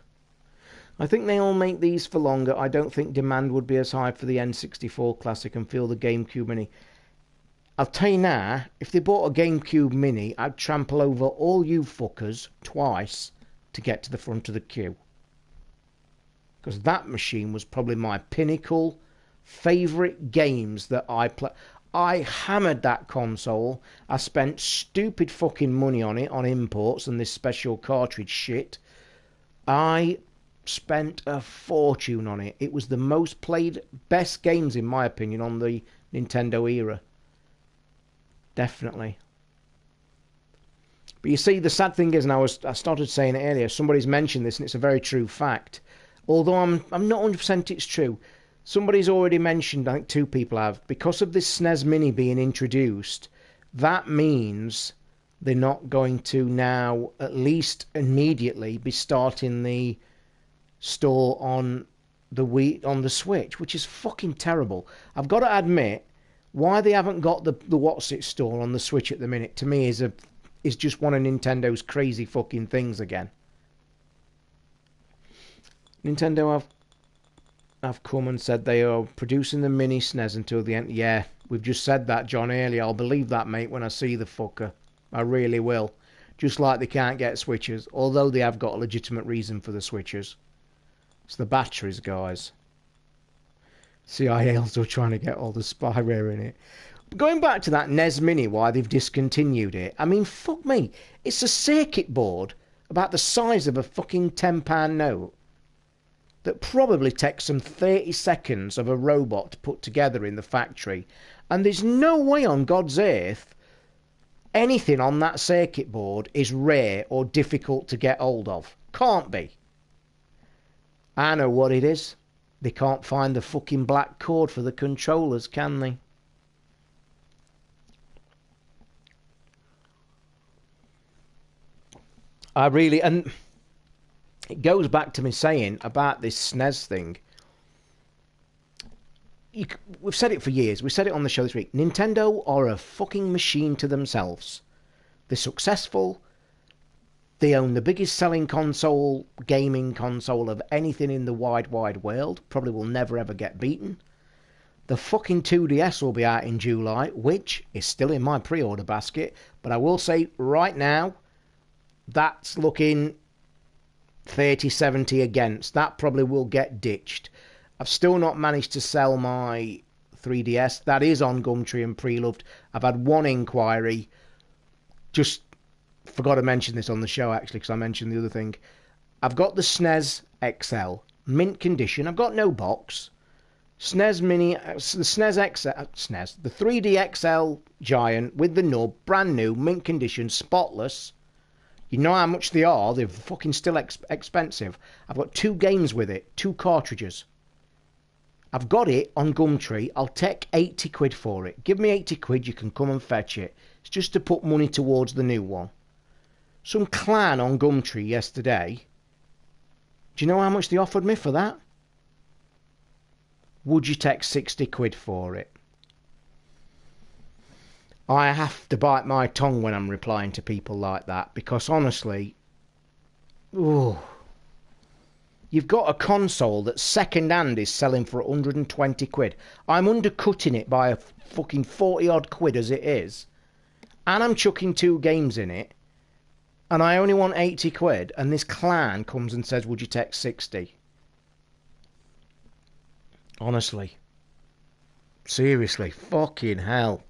I think they all make these for longer. I don't think demand would be as high for the N64 Classic and feel the GameCube Mini. I'll tell you now, if they bought a GameCube Mini, I'd trample over all you fuckers twice to get to the front of the queue. Because that machine was probably my pinnacle favourite games that I play. I hammered that console. I spent stupid fucking money on it, on imports and this special cartridge shit. I spent a fortune on it. It was the most played, best games in my opinion on the Nintendo era. Definitely. But you see, the sad thing is, and I started saying it earlier, somebody's mentioned this and it's a very true fact. Although I'm not 100% it's true. Somebody's already mentioned, I think 2 people have, because of this SNES Mini being introduced, that means they're not going to now, at least immediately, be starting the store on the Switch, which is fucking terrible. I've got to admit, why they haven't got the What's It store on the Switch at the minute, to me is just one of Nintendo's crazy fucking things again. Nintendo have come and said they are producing the mini SNES until the end. Yeah, we've just said that, John, earlier. I'll believe that, mate, when I see the fucker. I really will. Just like they can't get Switches, although they have got a legitimate reason for the Switches. It's the batteries, guys. CIA also trying to get all the spyware in it. But going back to that NES Mini, why they've discontinued it. I mean, fuck me. It's a circuit board about the size of a fucking £10 note that probably takes some 30 seconds of a robot to put together in the factory. And there's no way on God's earth anything on that circuit board is rare or difficult to get hold of. Can't be. I know what it is. They can't find the fucking black cord for the controllers, can they? I really... And it goes back to me saying about this SNES thing. We've said it for years. We said it on the show this week. Nintendo are a fucking machine to themselves. They're successful. They own the biggest selling console, gaming console of anything in the wide world. Probably will never ever get beaten. The fucking 2DS will be out in July, which is still in my pre-order basket. But I will say right now, that's looking 30-70 against. That probably will get ditched. I've still not managed to sell my 3DS. That is on Gumtree and pre-loved. I've had one inquiry. Just forgot to mention this on the show, actually, because I mentioned the other thing. I've got the SNES XL, mint condition. I've got no box. SNES Mini, the SNES XL, SNES, the 3D XL Giant with the nub, brand new, mint condition, spotless. You know how much they are. They're fucking still expensive. I've got 2 games with it, 2 cartridges. I've got it on Gumtree. I'll take 80 quid for it. Give me 80 quid, you can come and fetch it. It's just to put money towards the new one. Some clan on Gumtree yesterday. Do you know how much they offered me for that? Would you take 60 quid for it? I have to bite my tongue when I'm replying to people like that, because honestly, ooh, you've got a console that second hand is selling for 120 quid. I'm undercutting it by a fucking 40 odd quid as it is, and I'm chucking 2 games in it, and I only want 80 quid, and this clan comes and says, would you take 60? Honestly. Seriously. Fucking hell.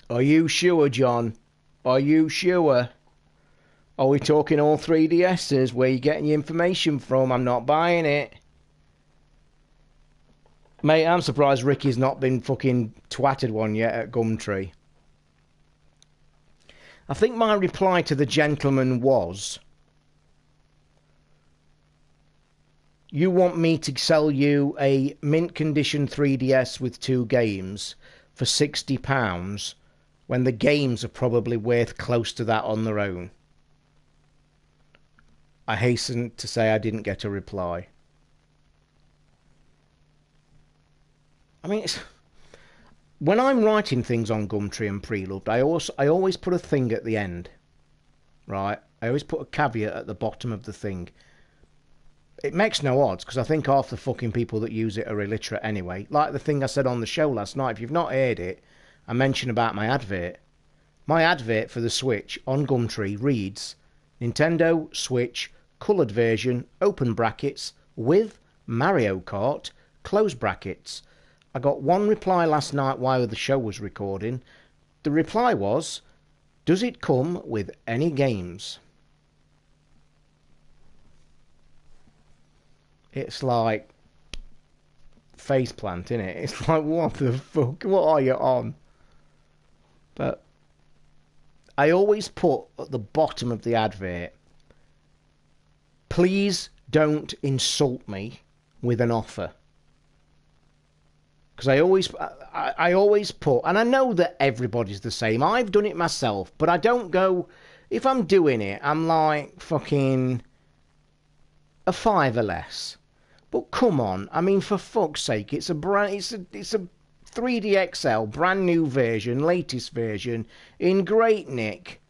Are you sure, John? Are you sure? Are we talking all 3DSs? Where are you getting your information from? I'm not buying it. Mate, I'm surprised Ricky's not been fucking twatted one yet at Gumtree. I think my reply to the gentleman was, you want me to sell you a mint condition 3DS with 2 games for £60 when the games are probably worth close to that on their own? I hasten to say I didn't get a reply. I mean, when I'm writing things on Gumtree and Preloved, I always put a thing at the end, right? I always put a caveat at the bottom of the thing. It makes no odds, because I think half the fucking people that use it are illiterate anyway. Like the thing I said on the show last night, if you've not heard it, I mentioned about my advert. My advert for the Switch on Gumtree reads, Nintendo Switch coloured version, open brackets, with Mario Kart, close brackets. I got one reply last night while the show was recording. The reply was, does it come with any games? It's like faceplant, innit? It's like, what the fuck? What are you on? But I always put at the bottom of the advert, please don't insult me with an offer. Because I always put, and I know that everybody's the same. I've done it myself, but I don't go, if I'm doing it, I'm like fucking a fiver less. But come on, I mean, for fuck's sake, it's a 3D XL, brand new version, latest version, in great nick.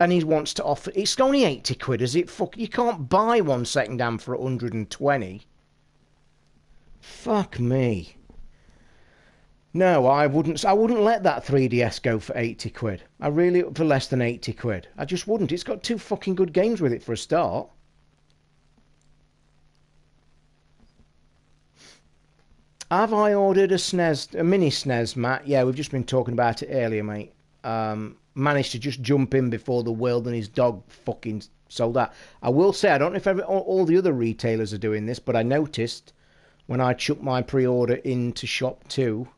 And he wants to offer, it's only 80 quid, is it? Fuck, you can't buy one second hand for 120. Fuck me. No, I wouldn't let that 3DS go for 80 quid. I really, for less than 80 quid. I just wouldn't. It's got 2 fucking good games with it for a start. Have I ordered a mini SNES, Matt? Yeah, we've just been talking about it earlier, mate. Managed to just jump in before the world and his dog fucking sold out. I will say, I don't know if all the other retailers are doing this, but I noticed when I chucked my pre-order into Shop 2,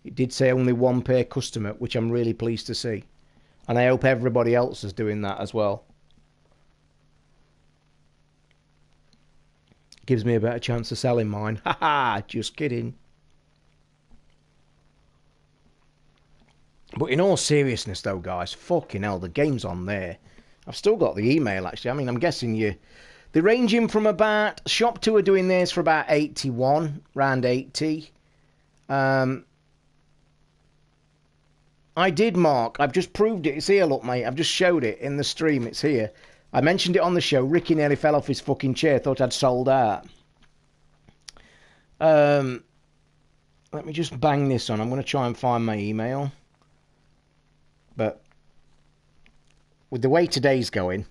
it did say only one per customer, which I'm really pleased to see. And I hope everybody else is doing that as well. Gives me a better chance of selling mine. Haha, just kidding. But in all seriousness though, guys, fucking hell, the game's on there. I've still got the email, actually. I mean, I'm guessing they're ranging from about... Shop 2 are doing theirs for about 81, round 80. I did, Mark. I've just proved it. It's here, look, mate. I've just showed it in the stream. It's here. I mentioned it on the show. Ricky nearly fell off his fucking chair. Thought I'd sold out. Let me just bang this on. I'm going to try and find my email. But with the way today's going,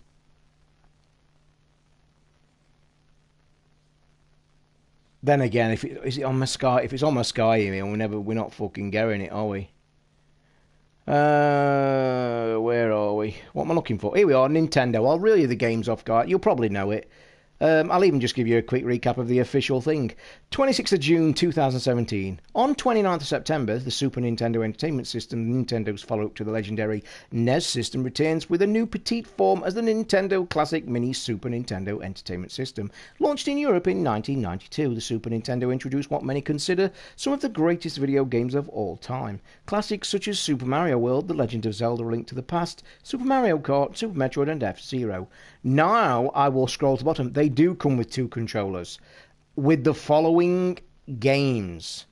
then again, if it's on my Sky email, we're not fucking going it, are we? Where are we? What am I looking for? Here we are, Nintendo. I'll reel you the games off, guys. You'll probably know it. I'll even just give you a quick recap of the official thing. 26th of June 2017. On 29th of September, the Super Nintendo Entertainment System, Nintendo's follow-up to the legendary NES system, returns with a new petite form as the Nintendo Classic Mini Super Nintendo Entertainment System. Launched in Europe in 1992, the Super Nintendo introduced what many consider some of the greatest video games of all time. Classics such as Super Mario World, The Legend of Zelda: A Link to the Past, Super Mario Kart, Super Metroid and F-Zero. Now I will scroll to the bottom. They do come with two controllers with the following games: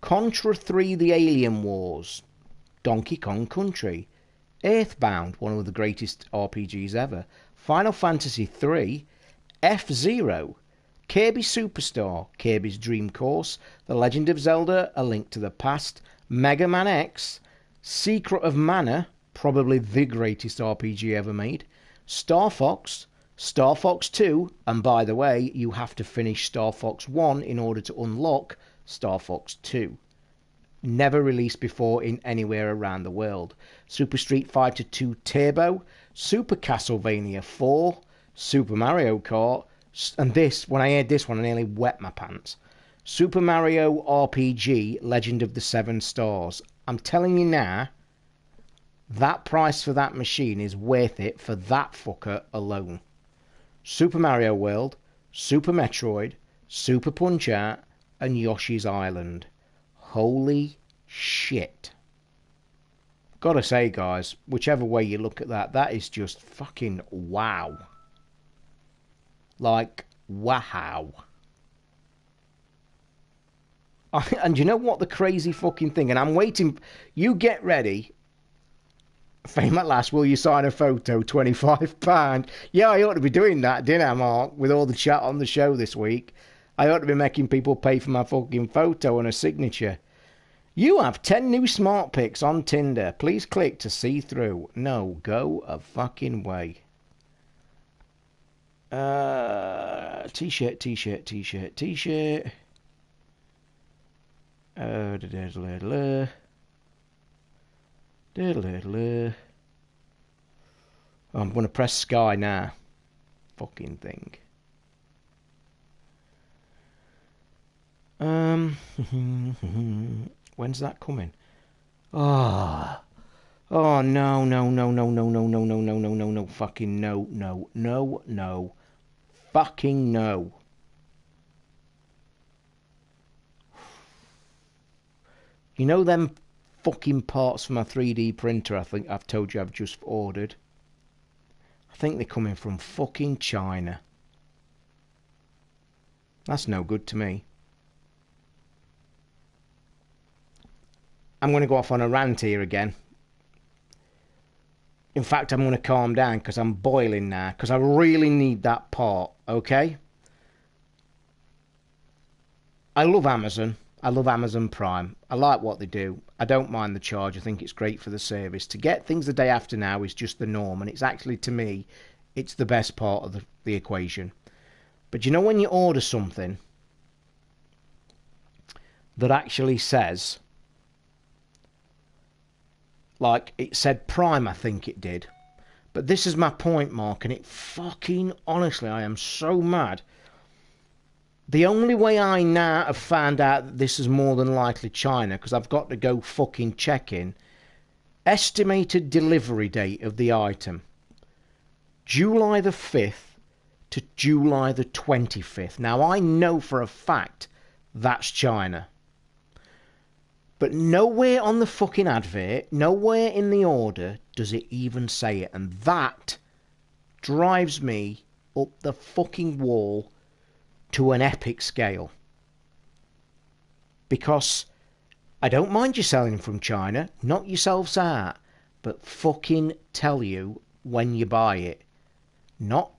Contra 3 The Alien Wars, Donkey Kong Country, Earthbound, one of the greatest RPGs ever, Final Fantasy 3, F-Zero, Kirby Superstar, Kirby's Dream Course, The Legend of Zelda: A Link to the Past, Mega Man X, Secret of Mana, probably the greatest RPG ever made, Star Fox, Star Fox 2, and by the way, you have to finish Star Fox 1 in order to unlock Star Fox 2. Never released before in anywhere around the world. Super Street Fighter 2 Turbo, Super Castlevania 4, Super Mario Kart, and this, when I heard this one, I nearly wet my pants. Super Mario RPG Legend of the Seven Stars. I'm telling you now, that price for that machine is worth it for that fucker alone. Super Mario World, Super Metroid, Super Punch-Out, and Yoshi's Island. Holy shit. Gotta say, guys, whichever way you look at that, that is just fucking wow. Like, wow. And you know what the crazy fucking thing, and I'm waiting, you get ready. Fame at last, will you sign a photo? £25. Yeah, I ought to be doing that, didn't I, Mark? With all the chat on the show this week. I ought to be making people pay for my fucking photo and a signature. You have 10 new smart pics on Tinder. Please click to see through. No, go a fucking way. T-shirt, t-shirt, t-shirt, t-shirt. I'm going to press Sky now. Fucking thing. When's that coming? Oh. Oh, no, no, no, no, no, no, no, no, no, no, no, no, fucking no, no, no, no, fucking no. You know them fucking parts for my 3D printer I think I've told you I've just ordered? I think they're coming from fucking China. That's no good to me. I'm going to go off on a rant here again. In fact, I'm going to calm down because I'm boiling now. Because I really need that part, okay? I love Amazon. I love Amazon Prime. I like what they do. I don't mind the charge. I think it's great for the service. To get things the day after now is just the norm. And it's actually, to me, it's the best part of the equation. But you know when you order something that actually says, like it said Prime, I think it did, But this is my point, Mark, and it fucking, honestly, I am so mad. The only way I now have found out that this is more than likely China, because I've got to go fucking check in. Estimated delivery date of the item. July the 5th to July the 25th. Now, I know for a fact that's China. But nowhere on the fucking advert, nowhere in the order does it even say it. And that drives me up the fucking wall to an epic scale. Because I don't mind you selling from China, knock yourselves out, but fucking tell you when you buy it. Not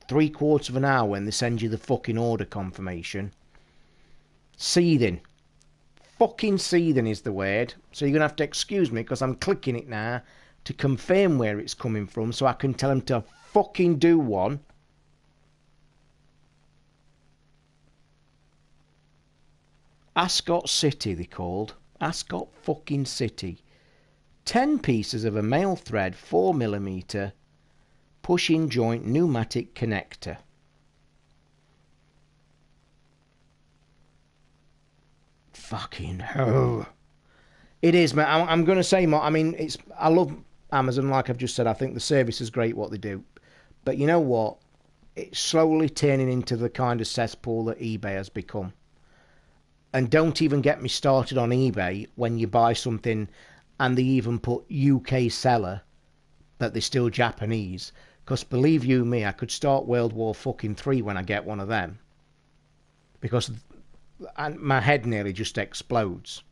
3/4 of an hour when they send you the fucking order confirmation. Seething. Fucking seething is the word. So you're going to have to excuse me because I'm clicking it now to confirm where it's coming from so I can tell them to fucking do one. Ascot City, they called. Ascot fucking City. 10 pieces of a male thread 4mm pushing joint pneumatic connector. Fucking hell. It is, man. I'm going to say more. I mean, I love Amazon, like I've just said. I think the service is great, what they do. But you know what? It's slowly turning into the kind of cesspool that eBay has become. And don't even get me started on eBay when you buy something and they even put UK seller, but they're still Japanese. Because believe you me, I could start World War fucking 3 when I get one of them. Because my head nearly just explodes.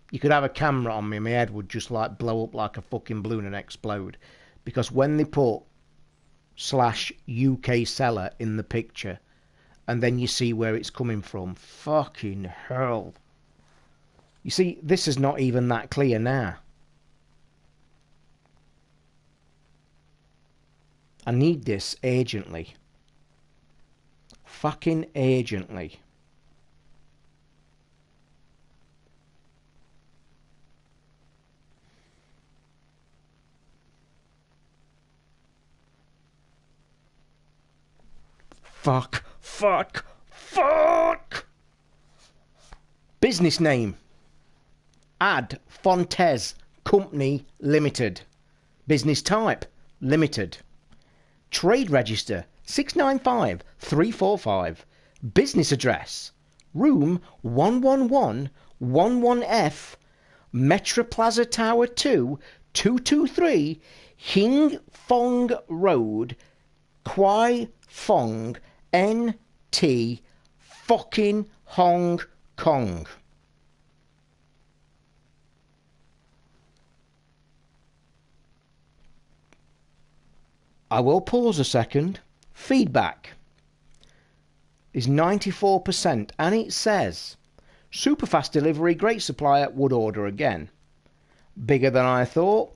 You could have a camera on me, my head would just like blow up like a fucking balloon and explode. Because when they put /UK seller in the picture, and then you see where it's coming from, fucking hell. You see, this is not even that clear now. I need this urgently. Fucking urgently. Fuck. Business name. Ad Fontes Company Limited. Business type. Limited. Trade register 695345. Business address. Room 111 11F. Metro Plaza Tower 2 223 Hing Fong Road, Kwai Fong, NT, fucking Hong Kong. I will pause a second. Feedback is 94%, and it says super fast delivery, great supplier, would order again. Bigger than I thought.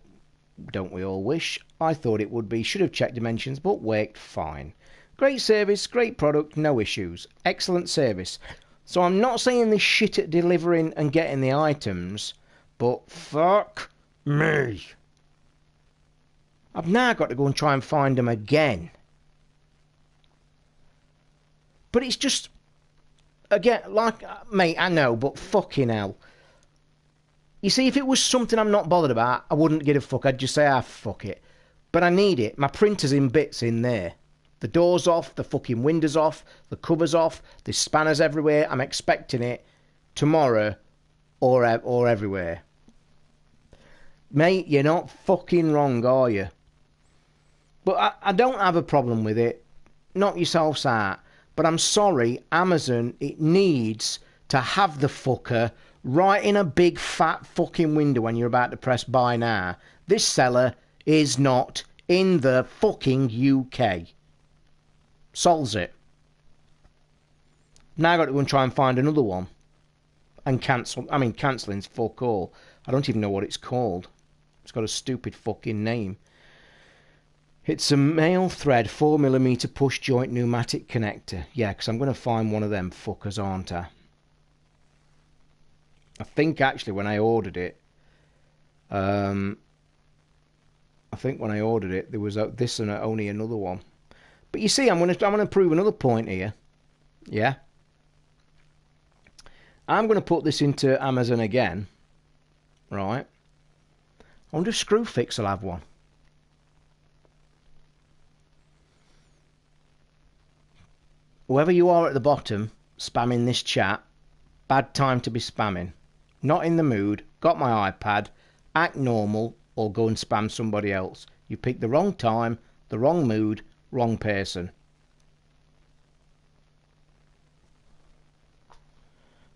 Don't we all wish? I thought it would be. Should have checked dimensions, but worked fine. Great service, great product, no issues. Excellent service. So I'm not saying this shit at delivering and getting the items, but fuck me. I've now got to go and try and find them again. But it's just, again, like, mate, I know, but fucking hell. You see, if it was something I'm not bothered about, I wouldn't give a fuck. I'd just say, fuck it. But I need it. My printer's in bits in there. The door's off, the fucking window's off, the cover's off, there's spanners everywhere. I'm expecting it tomorrow or everywhere. Mate, you're not fucking wrong, are you? But I don't have a problem with it. Knock yourselves out. But I'm sorry, Amazon, it needs to have the fucker right in a big fat fucking window when you're about to press buy now. This seller is not in the fucking UK. Solves it. Now I've got to go and try and find another one. And cancel. I mean, cancelling's fuck all. I don't even know what it's called. It's got a stupid fucking name. It's a male thread 4mm push joint pneumatic connector. Yeah, because I'm going to find one of them fuckers, aren't I? I think actually when I ordered it, I think when I ordered it, there was this and only another one. But you see, I'm gonna prove another point here. Yeah. I'm gonna put this into Amazon again. Right. I wonder if Screwfix will have one. Whoever you are at the bottom, spamming this chat, bad time to be spamming. Not in the mood, got my iPad, act normal, or go and spam somebody else. You picked the wrong time, the wrong mood, wrong person.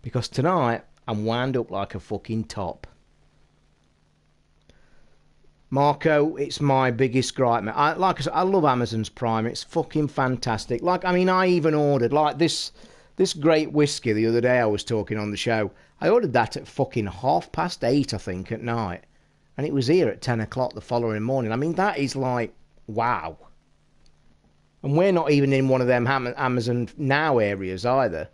Because tonight, I'm wound up like a fucking top. Marco, it's my biggest gripe, mate. Like I said, I love Amazon's Prime. It's fucking fantastic. Like, I mean, I even ordered, like, this great whiskey the other day I was talking on the show. I ordered that at fucking 8:30, I think, at night. And it was here at 10 o'clock the following morning. I mean, that is like, wow. And we're not even in one of them Amazon Now areas either.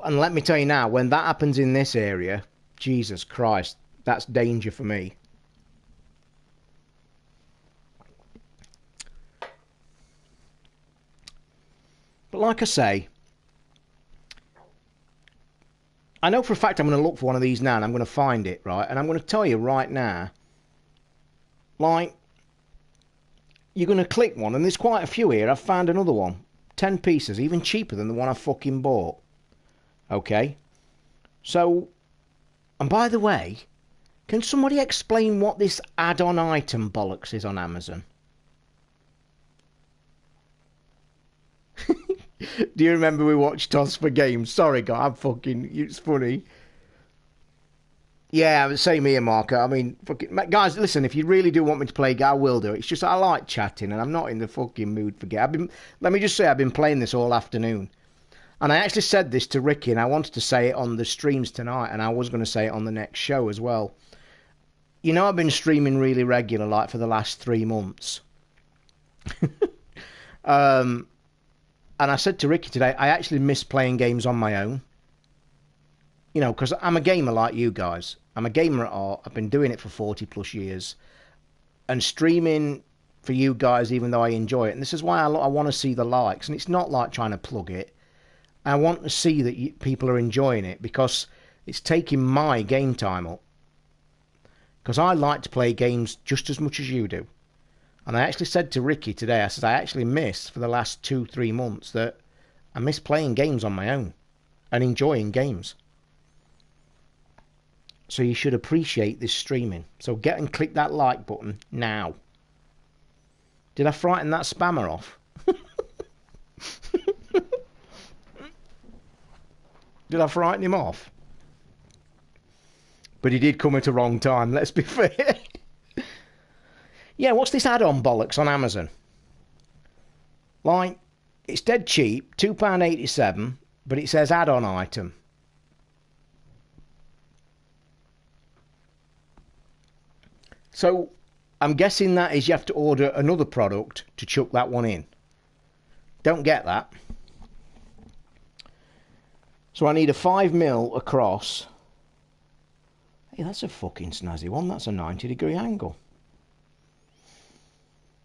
And let me tell you now, when that happens in this area, Jesus Christ, that's danger for me. But like I say, I know for a fact I'm going to look for one of these now and I'm going to find it, right? And I'm going to tell you right now, like, you're going to click one, and there's quite a few here. I've found another one. 10 pieces, even cheaper than the one I fucking bought. Okay? So, and by the way, can somebody explain what this add-on item bollocks is on Amazon? Do you remember we watched Toss for Games? Sorry, God, I'm fucking... It's funny. Yeah, same here, Marco. I mean, fucking... Guys, listen, if you really do want me to play, I will do it. It's just I like chatting, and I'm not in the fucking mood for game. Let me just say, I've been playing this all afternoon. And I actually said this to Ricky, and I wanted to say it on the streams tonight, and I was going to say it on the next show as well. You know, I've been streaming really regular, like, for the last 3 months. And I said to Ricky today, I actually miss playing games on my own. You know, because I'm a gamer like you guys. I'm a gamer at heart. I've been doing it for 40 plus years. And streaming for you guys, even though I enjoy it. And this is why I want to see the likes. And it's not like trying to plug it. I want to see that people are enjoying it because it's taking my game time up. Because I like to play games just as much as you do. And I actually said to Ricky today, I said, I actually miss for the last 2-3 months that I miss playing games on my own and enjoying games. So you should appreciate this streaming. So get and click that like button now. Did I frighten that spammer off? Did I frighten him off? But he did come at a wrong time, let's be fair. Yeah, what's this add-on bollocks on Amazon? Like, it's dead cheap, £2.87, but it says add-on item. So, I'm guessing that is you have to order another product to chuck that one in. Don't get that. So I need a 5mm across. Hey, that's a fucking snazzy one. That's a 90-degree angle.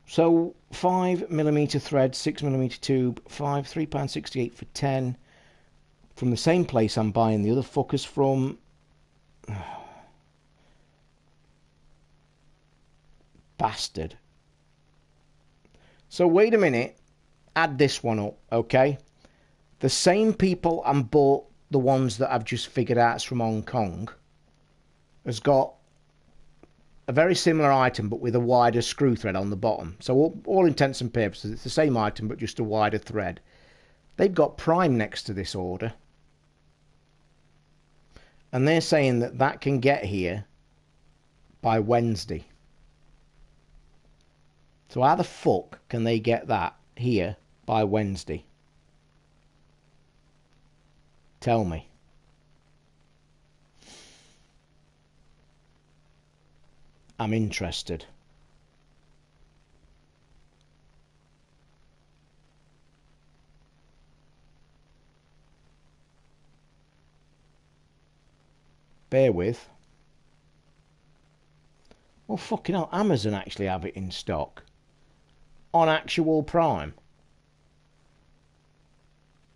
So 5mm thread, 6mm tube, £3.68 for 10. From the same place I'm buying the other fuckers from. Bastard. So wait a minute. Add this one up, okay? The same people I bought the ones that I've just figured out from Hong Kong has got a very similar item but with a wider screw thread on the bottom. So all intents and purposes, it's the same item but just a wider thread. They've got Prime next to this order. And they're saying that that can get here by Wednesday. So how the fuck can they get that here by Wednesday? Tell me. I'm interested. Bear with. Well, fucking hell, Amazon actually have it in stock. On actual Prime.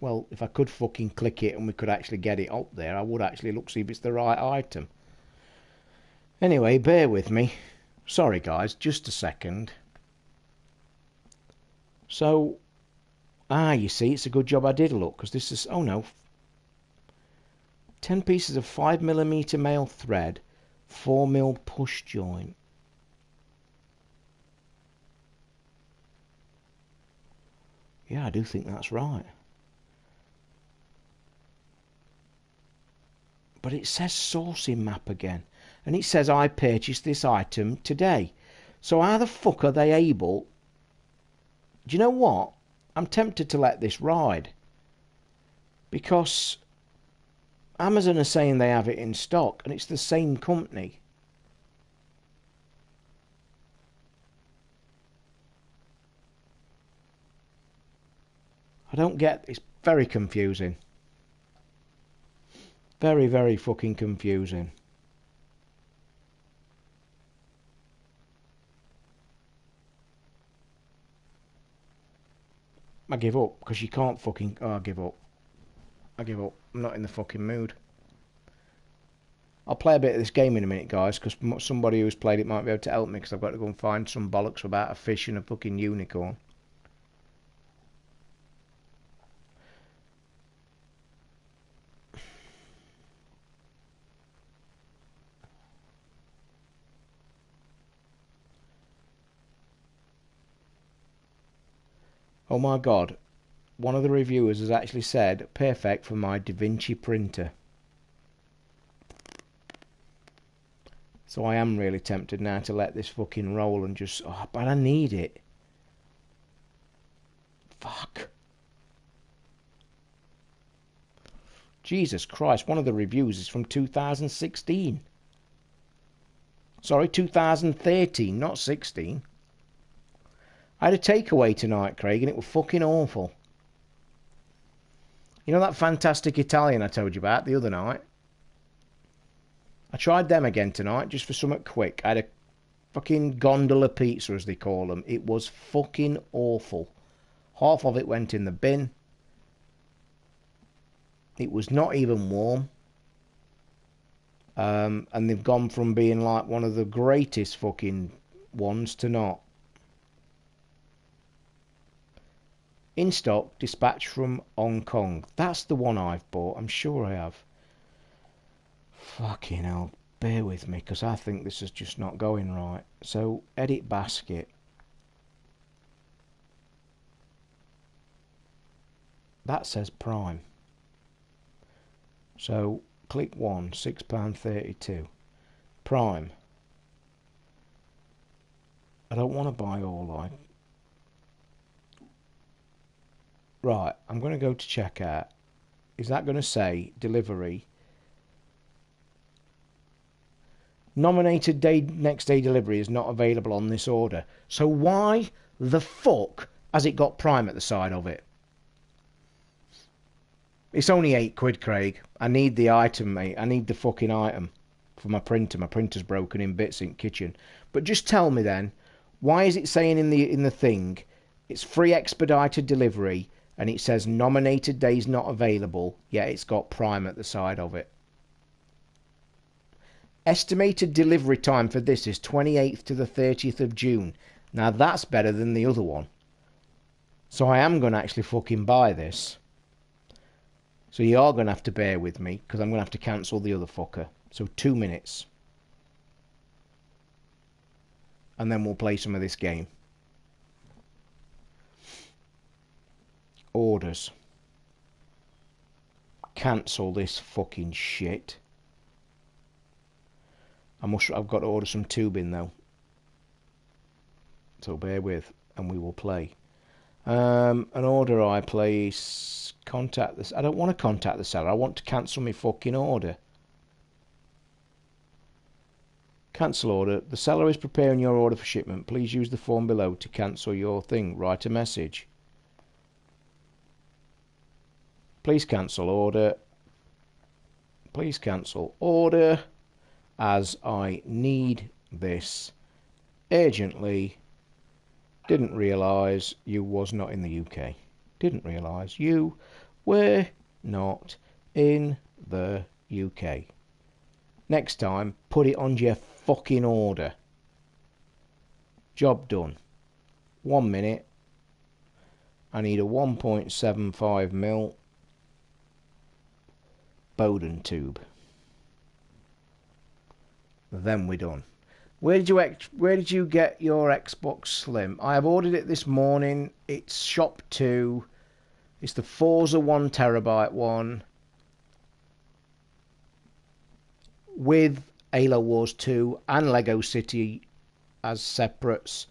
Well, if I could fucking click it and we could actually get it up there, I would actually look, see if it's the right item. Anyway, bear with me. Sorry, guys, just a second. So, you see, it's a good job I did look, because this is, oh no. 10 pieces of 5mm male thread, 4mm push joint. Yeah, I do think that's right. But it says sourcing map again. And it says I purchased this item today. So how the fuck are they able... Do you know what? I'm tempted to let this ride. Because Amazon are saying they have it in stock. And it's the same company. I don't get... It's very confusing. Very, very fucking confusing. I give up, because you can't fucking... Oh, I give up. I give up. I'm not in the fucking mood. I'll play a bit of this game in a minute, guys, because somebody who's played it might be able to help me, because I've got to go and find some bollocks about a fish and a fucking unicorn. Oh my god, one of the reviewers has actually said, perfect for my DaVinci printer. So I am really tempted now to let this fucking roll and just... Oh, but I need it. Fuck. Jesus Christ, one of the reviews is from 2016. Sorry, 2013, not 16. I had a takeaway tonight, Craig, and it was fucking awful. You know that fantastic Italian I told you about the other night? I tried them again tonight, just for something quick. I had a fucking gondola pizza, as they call them. It was fucking awful. Half of it went in the bin. It was not even warm. And they've gone from being like one of the greatest fucking ones to not. In stock, dispatched from Hong Kong. That's the one I've bought. I'm sure I have. Fucking hell. Bear with me, because I think this is just not going right. So, edit basket. That says Prime. So, click 1, £6.32. Prime. I don't want to buy all I... Right, I'm going to go to checkout. Is that going to say delivery? Nominated day next day delivery is not available on this order. So why the fuck has it got Prime at the side of it? It's only £8, Craig. I need the item, mate. I need the fucking item for my printer. My printer's broken in bits in kitchen. But just tell me then, why is it saying in the thing it's free expedited delivery and it says nominated days not available, yet it's got Prime at the side of it? Estimated delivery time for this is 28th to the 30th of June. Now that's better than the other one. So I am going to actually fucking buy this. So you are going to have to bear with me, because I'm going to have to cancel the other fucker. So 2 minutes. And then we'll play some of this game. Orders. Cancel this fucking shit. I've got to order some tubing though. So bear with, and we will play. An order I place. Contact this. I don't want to contact the seller. I want to cancel my fucking order. Cancel order. The seller is preparing your order for shipment. Please use the form below to cancel your thing. Write a message. Please cancel order. Please cancel order, as I need this urgently didn't realise you was not in the UK. Didn't realise you were not in the UK. Next time, put it on your fucking order. Job done. 1 minute. I need a 1.75mm Bowden tube. Then we're done. Where did you get your Xbox Slim? I have ordered it this morning. It's Shop 2. It's the Forza 1TB one with Halo Wars 2 and Lego City as separates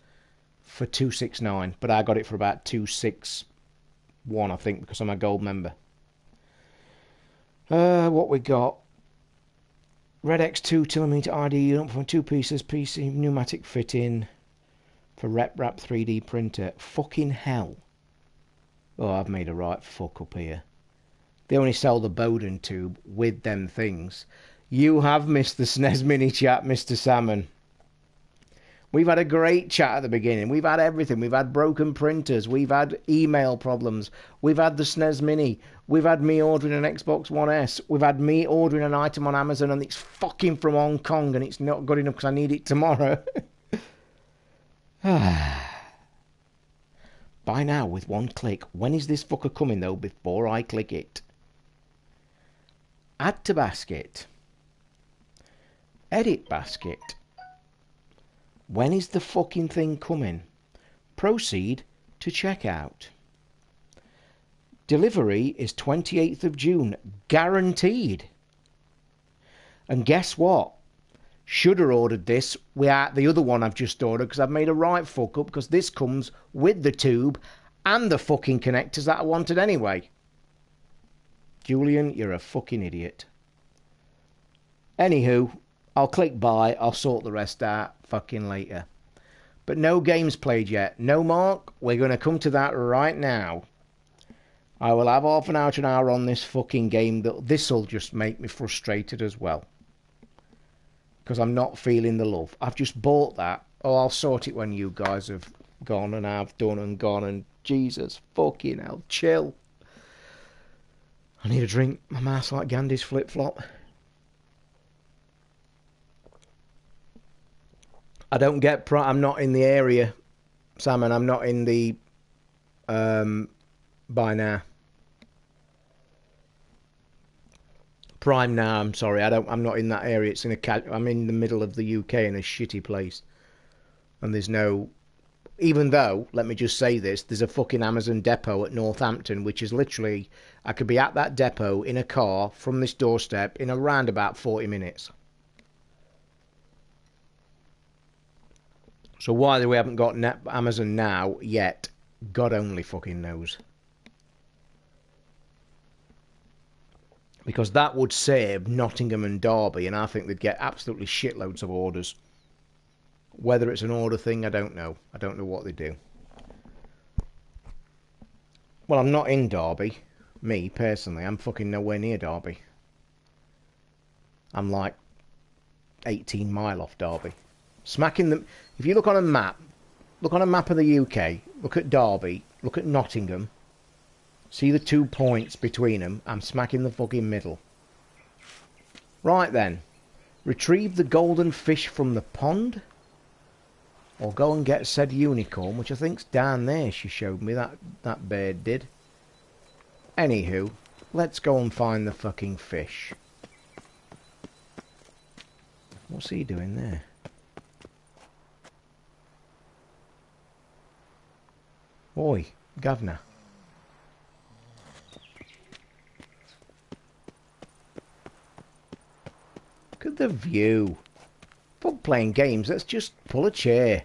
for $269, but I got it for about $261, I think, because I'm a gold member. What we got? Red X2 2mm RD unit from 2 pieces, PC pneumatic fitting for RepRap 3D printer. Fucking hell. Oh, I've made a right fuck up here. They only sell the Bowden tube with them things. You have missed the SNES Mini chat, Mr. Salmon. We've had a great chat at the beginning. We've had everything. We've had broken printers. We've had email problems. We've had the SNES Mini. We've had me ordering an Xbox One S. We've had me ordering an item on Amazon and it's fucking from Hong Kong and it's not good enough because I need it tomorrow. Buy now with one click. When is this fucker coming though before I click it? Add to basket. Edit basket. When is the fucking thing coming? Proceed to checkout. Delivery is 28th of June. Guaranteed. And guess what? Should have ordered this without the other one I've just ordered because I've made a right fuck up because this comes with the tube and the fucking connectors that I wanted anyway. Julian, you're a fucking idiot. Anywho, I'll click buy. I'll sort the rest out fucking later. But no games played yet. No, Mark. We're going to come to that right now. I will have half an hour to an hour on this fucking game. This'll just make me frustrated as well. Because I'm not feeling the love. I've just bought that. Oh, I'll sort it when you guys have gone and I've done and gone and Jesus fucking hell. Chill. I need a drink. My mouth's like Gandhi's flip-flop. I don't get... I'm not in the area, Salmon. I'm not in the... Buy now. Prime now, I'm sorry. I'm not in that area. It's in a... I'm in the middle of the UK in a shitty place. And there's no... Even though, let me just say this, there's a fucking Amazon depot at Northampton, which is literally... I could be at that depot in a car from this doorstep in around about 40 minutes. So why we haven't got Amazon now yet, God only fucking knows. Because that would save Nottingham and Derby, and I think they'd get absolutely shitloads of orders. Whether it's an order thing, I don't know. I don't know what they do. Well, I'm not in Derby. Me, personally. I'm fucking nowhere near Derby. I'm like 18 mile off Derby. Smacking them. If you look on a map of the UK, look at Derby, look at Nottingham, see the 2 points between them, I'm smacking the fucking middle. Right then, retrieve the golden fish from the pond, or go and get said unicorn, which I think's down there, she showed me, that bird did. Anywho, let's go and find the fucking fish. What's he doing there? Oi, governor. Look at the view. Fuck playing games, let's just pull a chair.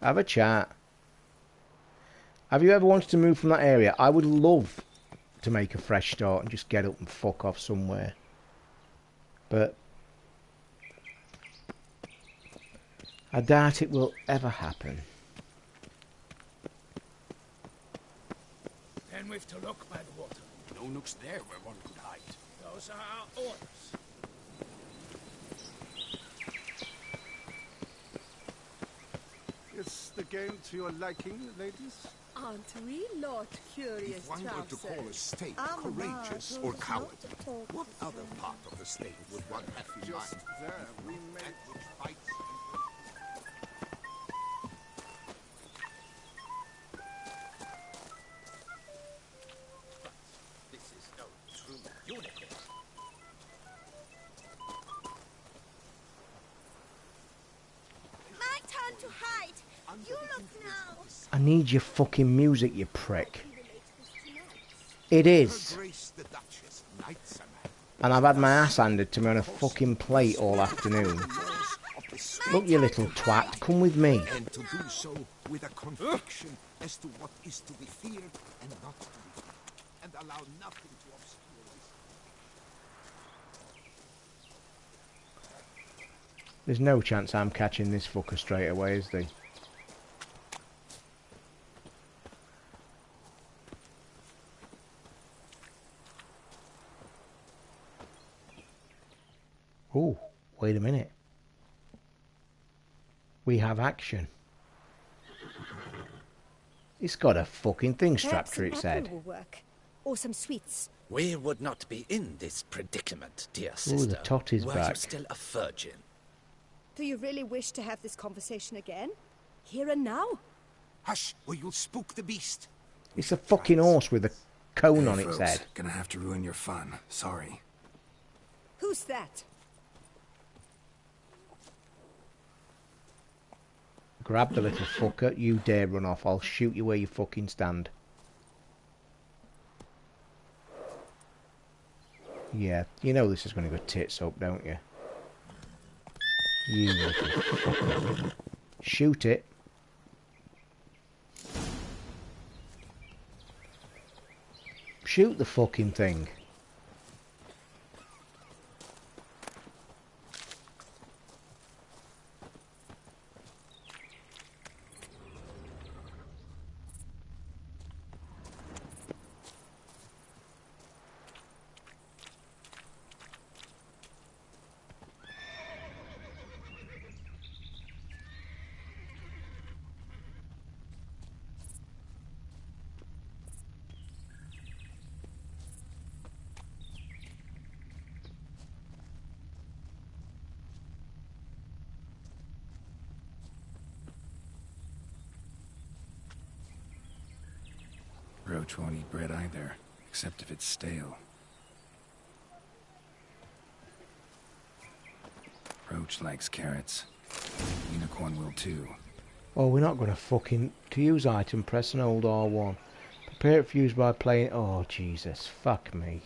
Have a chat. Have you ever wanted to move from that area? I would love to make a fresh start and just get up and fuck off somewhere. But I doubt it will ever happen. Then we've to look by the water. No nooks there where one could hide. Those are our orders. the game to your liking, ladies? Aren't we, Lord Curious If one were to call a state courageous or coward, what other part of the state would one have in Just mind? there, we may... That which fights This is no true unicorn. My turn to hide. You look now. I need your fucking music, you prick. It is. Grace the Duchess, Knights and And I've had my ass handed to me on a fucking plate all afternoon. Look, you little twat, come with me. and to do so with a conviction as to what is to be feared and not to be feared, and allow nothing to obscure this. There's no chance I'm catching this fucker straight away, is there? Oh, wait a minute. We have action. It's got a fucking thing strapped to its head. Will work. Or some sweets. We would not be in this predicament, dear Ooh, sister. the tot is were back. you still a virgin. Do you really wish to have this conversation again? Here and now? Hush, or you'll spook the beast. It's a fucking horse with a cone on its head. Gonna have to ruin your fun. Sorry. Who's that? Grab the little fucker. You dare run off. I'll shoot you where you fucking stand. Yeah, you know this is going to go tits up, don't you? You little fucker. Shoot it. Shoot the fucking thing. Roach won't eat bread either, except if it's stale. Roach likes carrots. Unicorn will too. Oh, we're not going to fucking... To use item, press and hold R1. Prepare it for use by playing... Oh, Jesus. Fuck me.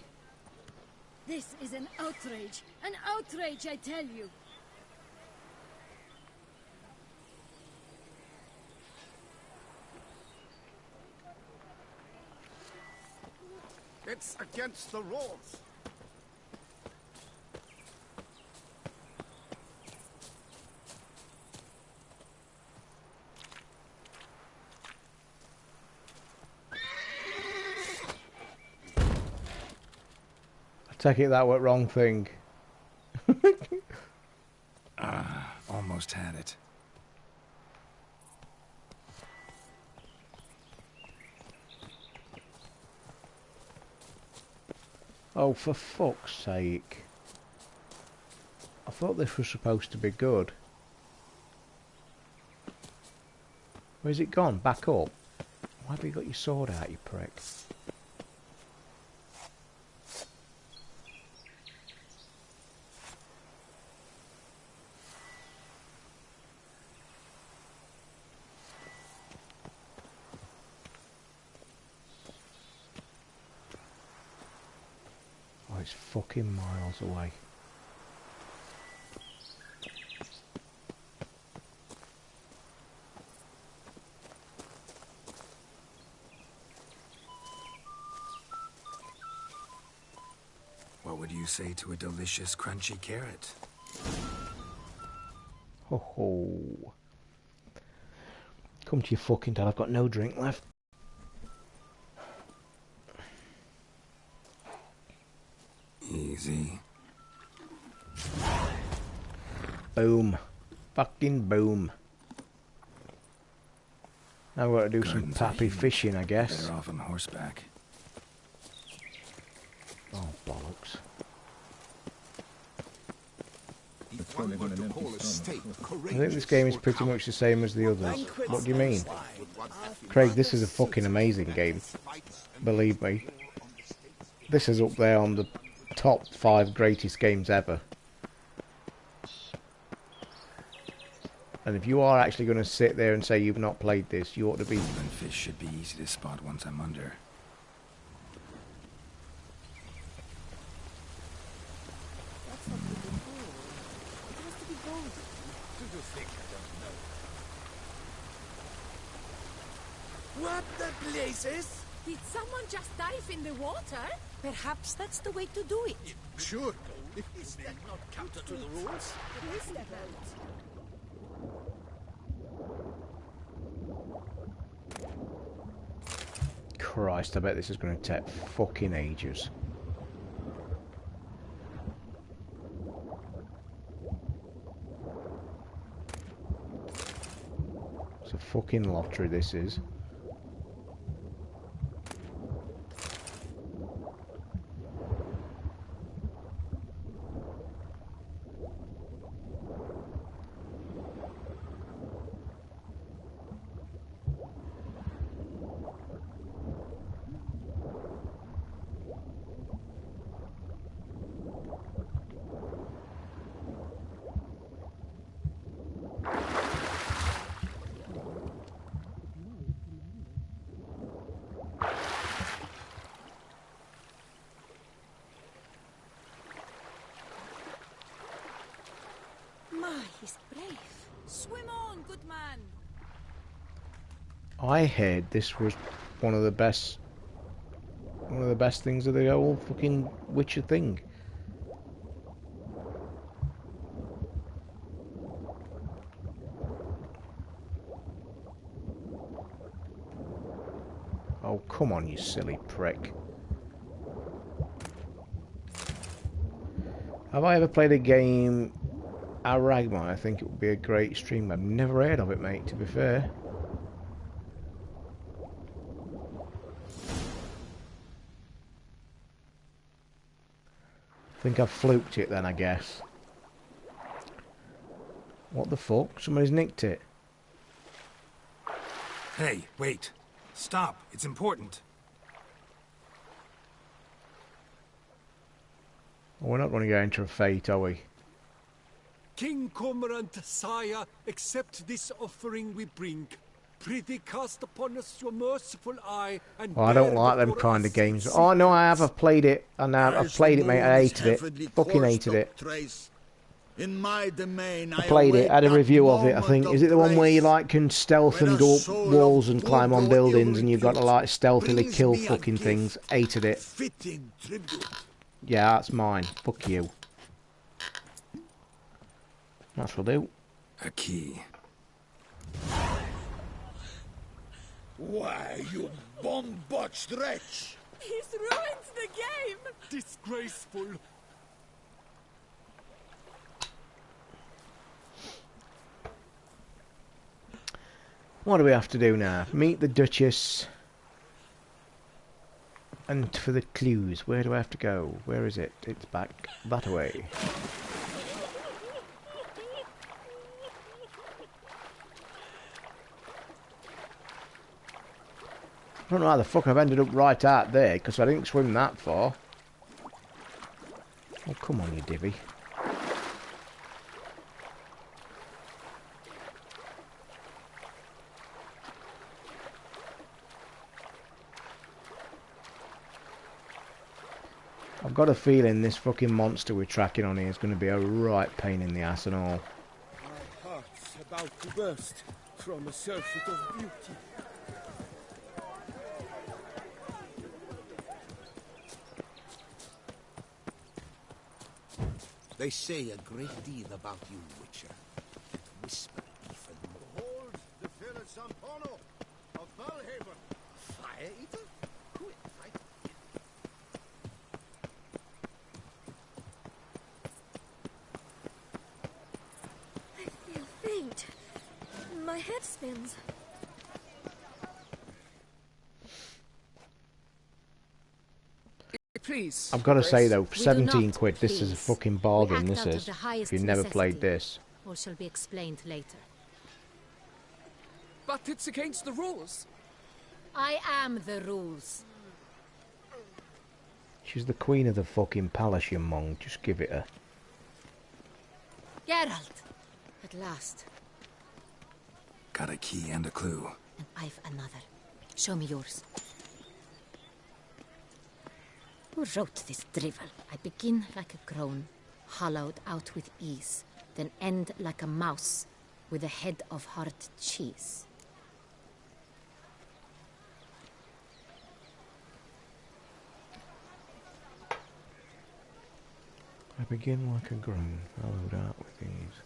This is an outrage. An outrage, I tell you. It's against the rules. I take it that went wrong thing. Almost had it. Oh, for fuck's sake. I thought this was supposed to be good. Where's it gone? Back up? Why have you got your sword out, you prick? Oh, it's fucking miles away. What would you say to a delicious, crunchy carrot? Ho ho. Come to your fucking dad, I've got no drink left. Easy. Boom. Fucking boom. Now we've got to do some Gardens are pappy huge. fishing, I guess. Better off on horseback. Oh, bollocks. If one were to call a state I think this game is pretty much the same as the others. What do you mean? Craig, this is a fucking amazing game. Believe me. This is up there on the top 5 greatest games ever. And if you are actually going to sit there and say you've not played this, you ought to be... And fish should be easy to spot once I'm under. What the blazes? Did someone just dive in the water? Perhaps that's the way to do it. Sure. Is that not counter to the rules? Christ, I bet this is going to take fucking ages. It's a fucking lottery, this is. He's brave. Swim on, good man. I heard this was one of the best things of the whole fucking Witcher thing. Oh, come on, you silly prick. Have I ever played a game, Aragma? I think it would be a great stream. I've never heard of it, mate, to be fair. I think I've fluked it then, I guess. What the fuck? Somebody's nicked it. Hey, wait. Stop. It's important. We're not going to go into a fate, are we? King Cormorant, sire, accept this offering we bring. Prithee cast upon us your merciful eye and Oh, I don't bear like them before kind us of games. in Oh no, I have. secret. I've played it. And I've played it, mate. I hated it. Fucking hated it. In my domain, I played it. I had a review of it. I think. Is it the one where you like can stealth and go up walls and climb on buildings, and you've got to like stealthily kill fucking things? Hated it. fitting tribute. Yeah, that's mine. Fuck you. That's what I'll do. A key. Why, you bomb-botched wretch! He's ruined the game. Disgraceful. What do we have to do now? Meet the Duchess. And for the clues, where do I have to go? Where is it? It's back that way. I don't know how the fuck I've ended up right out there, because I didn't swim that far. Oh, come on, you divvy. I've got a feeling this fucking monster we're tracking on here is going to be a right pain in the ass and all. My heart's about to burst from a surfeit of beauty. They say a great deal about you, Witcher. That whisper even more. Behold the feared Sampono of Valhaven. Fire Eater? Who invited him? I feel faint. My head spins. Please. I've got to say though, for We do 17 not, quid, this is a please. fucking We bargain, act this out of is. the If highest you've never played necessity. this. Or shall be explained later. But it's against the rules. I am the rules. She's the queen of the fucking palace, you mong. Just give it her. Geralt! At last. Got a key and a clue. And I've another. Show me yours. Who wrote this drivel? I begin like a crone, hollowed out with ease, then end like a mouse, with a head of hard cheese. I begin like a groan, hollowed out with ease.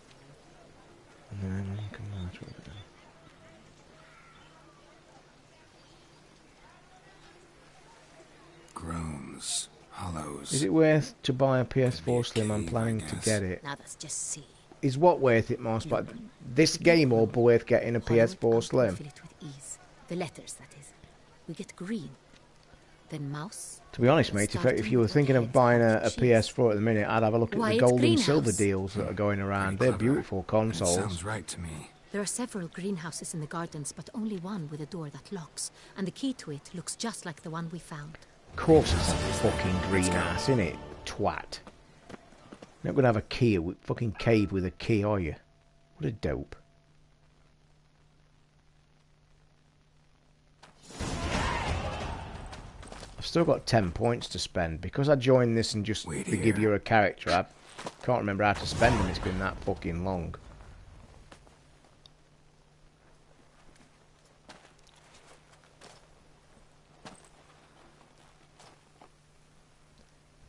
And then I come out with it. Groans. Hollows. Is it worth to buy a PS4 a Slim? I'm cave, planning I to guess. get it. Now that's just see. Is what worth it, Moss? But this game or worth getting a Hollow it PS4 out and Slim? fill it with ease. The letters, that is. We get green. Then mouse. To be honest, mate, if you were thinking of buying a PS4 at the minute, I'd have a look at Why, the it's gold and silver greenhouse. deals that are going around. Pretty They're clever. beautiful It consoles. sounds right to me. There are several greenhouses in the gardens, but only one with a door that locks. And the key to it looks just like the one we found. Of course it's a fucking greenhouse, isn't it? Twat. You're not going to have a key, a fucking cave with a key, are you? What a dope. I've still got 10 points to spend. Because I joined this and just Wait to give here. you a character, I can't remember how to spend them. It's been that fucking long.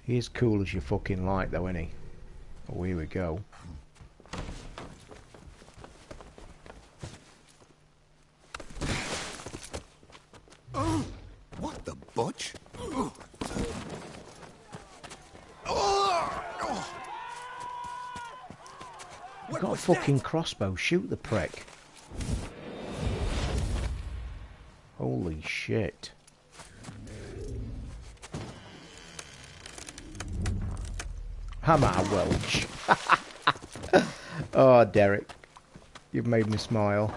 He is cool as you fucking like though, isn't he? Oh, here we go. What the butch? I've got a fucking crossbow. Shoot the prick. Holy shit. Hammer Welch. Oh, Derek. You've made me smile.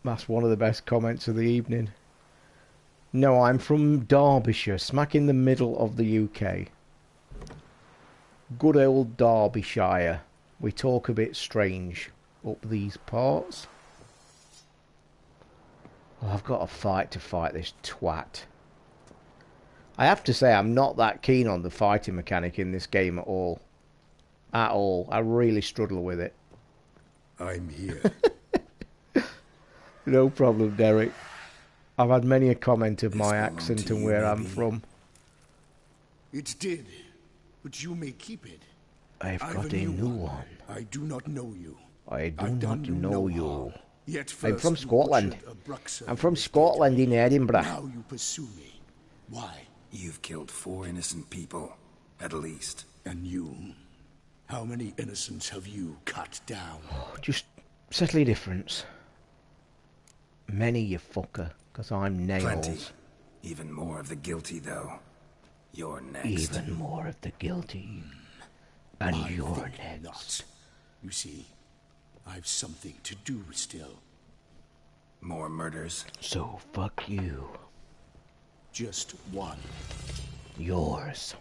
That's one of the best comments of the evening. No, I'm from Derbyshire, smack in the middle of the UK. Good old Derbyshire. We talk a bit strange up these parts. Oh, I've got a fight to fight this twat. I have to say I'm not that keen on the fighting mechanic in this game at all. At all. I really struggle with it. I'm here. No problem, Derek. I've had many a comment of This my belonged accent to and you, where I'm maybe? from. It did, but you may keep it. I've I've got a a new new one. one. I do not know you. I do I've not done you know no you. harm. Yet I'm first from you Scotland. butchered a Bruxer I'm from estate. Scotland in Edinburgh. Now you pursue me. Why? You've killed 4 innocent people, at least. And you? How many innocents have you cut down? Just settle your difference. Many, you fucker, because I'm nails. Plenty. Even more of the guilty, though. You're next. Even more of the guilty. And I you're think next. not. You see, I've something to do still. More murders. So fuck you. Just one. Yours.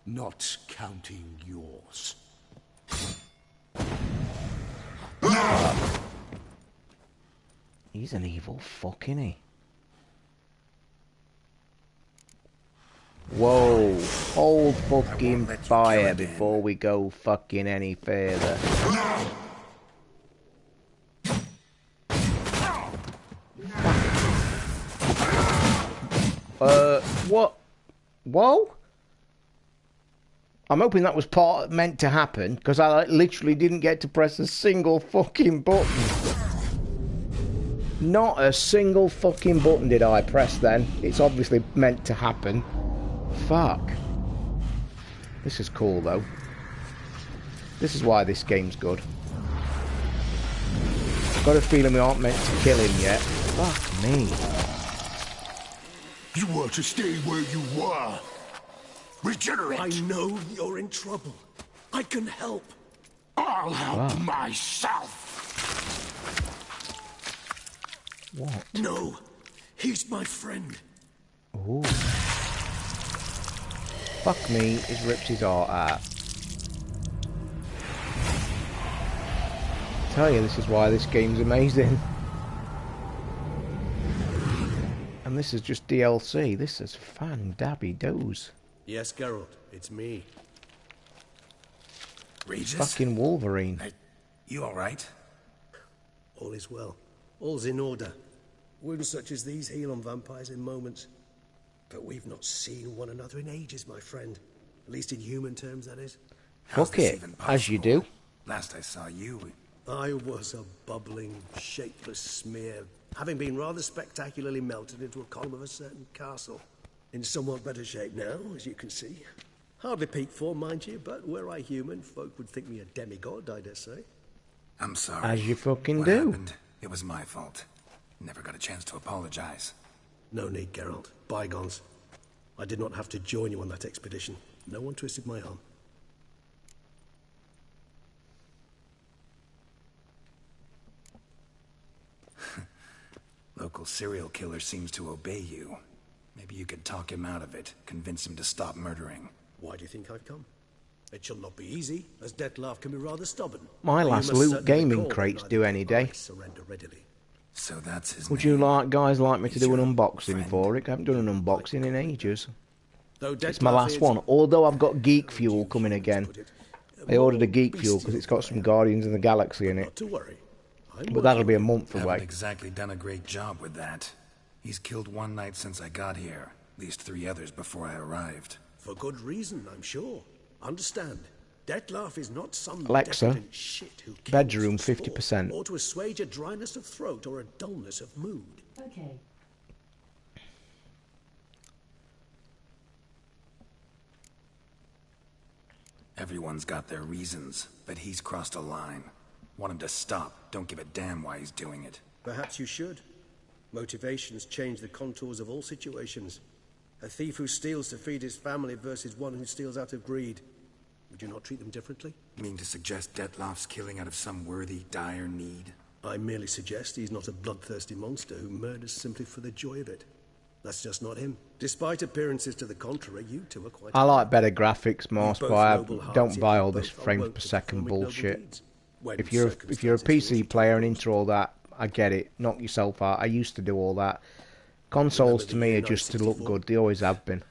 Not counting yours. He's an evil fuck, isn't he? Whoa, hold fucking let you fire kill again. before we go fucking any further. What? Whoa? I'm hoping that was meant to happen, because I literally didn't get to press a single fucking button. Not a single fucking button did I press then. It's obviously meant to happen. Fuck. This is cool though. This is why this game's good. got a feeling we aren't meant to kill him yet. Fuck me. You were to stay where you were. Regenerate. I know you're in trouble. I can help. I'll help myself. What? No, he's my friend. Ooh. Fuck me, he's ripped his heart out. I tell you, this is why this game's amazing. And this is just DLC. This is fan-dabby-doze. Yes, Geralt, it's me. Regis? Fucking Wolverine. You alright? All is well. All's in order. Wounds such as these heal on vampires in moments. But we've not seen one another in ages, my friend. At least in human terms, that is. Fuck it, as you do. Last I saw you... I was a bubbling, shapeless smear, having been rather spectacularly melted into a column of a certain castle. In somewhat better shape now, as you can see. Hardly peak form, mind you, but were I human, folk would think me a demigod, I dare say. I'm sorry. As you fucking what do. Happened? It was my fault. Never got a chance to apologize. No need, Geralt. Bygones. I did not have to join you on that expedition. No one twisted my arm. Local serial killer seems to obey you. Maybe you could talk him out of it, convince him to stop murdering. Why do you think I've come? It shall not be easy, as Dettlaff can be rather stubborn. My You last must loot certainly gaming recall that crates neither do any will I day. surrender readily. So that's his Would name. you guys like me to He's do an your unboxing friend. for it? I haven't done an unboxing in ages. Though It's my Dettlaff last is- one. Although I've got Geek Fuel coming again. I ordered a Geek Fuel because it's got some Guardians of the Galaxy in Not it. to worry. But that'll be a month Haven't away. exactly done a great job with that. He's killed one night since I got here. At least 3 others before I arrived. For good reason, I'm sure. Understand, Dettlaff is not some Alexa, decadent shit who kills bedroom for sport, 50%. or to assuage a dryness of throat or a dullness of mood. Okay. Everyone's got their reasons, but he's crossed a line. Want him to stop. Don't give a damn why he's doing it. Perhaps you should. Motivations change the contours of all situations. A thief who steals to feed his family versus one who steals out of greed. Would you not treat them differently? Mean to suggest Dettlaff's killing out of some worthy, dire need? I merely suggest he's not a bloodthirsty monster who murders simply for the joy of it. That's just not him. Despite appearances to the contrary, you two are quite... I like better graphics, Morse, Both but I noble hearts, don't yet buy you all this both are frames wont per to second perform noble bullshit. deeds. When If you're a circumstances PC force you player to and do into all that, I get it. Knock yourself out. I used to do all that. Consoles to me are just to look good. They always have been.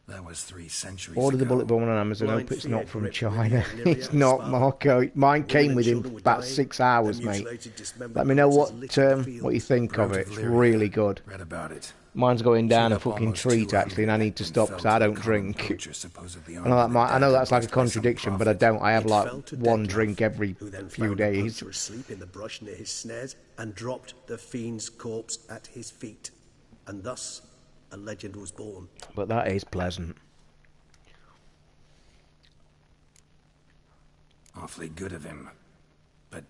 That was 3 centuries Order the ago. bullet bomb on Amazon. Blind Hope it's fear not from gripped China. with you, It's not, Spark. Marco. Mine came Women and within children were about dying, 6 hours, their mate. mutilated, dismembered Let me know corpses what littered the what you fields. think of Road it. to It's Lyria. really good. Read about it. Mine's going down a Chewed up fucking almost treat 200 actually, and I need to and stop fell because I to a don't common drink. poacher supposedly I know that I know that's like a by some contradiction, but I prophet. don't. I have It like fell to one Dettlaff, drink every who then few found a days. poacher asleep in the brush near his snares and dropped the fiend's corpse at his feet. And thus, a legend was born. But that is pleasant. Awfully good of him. But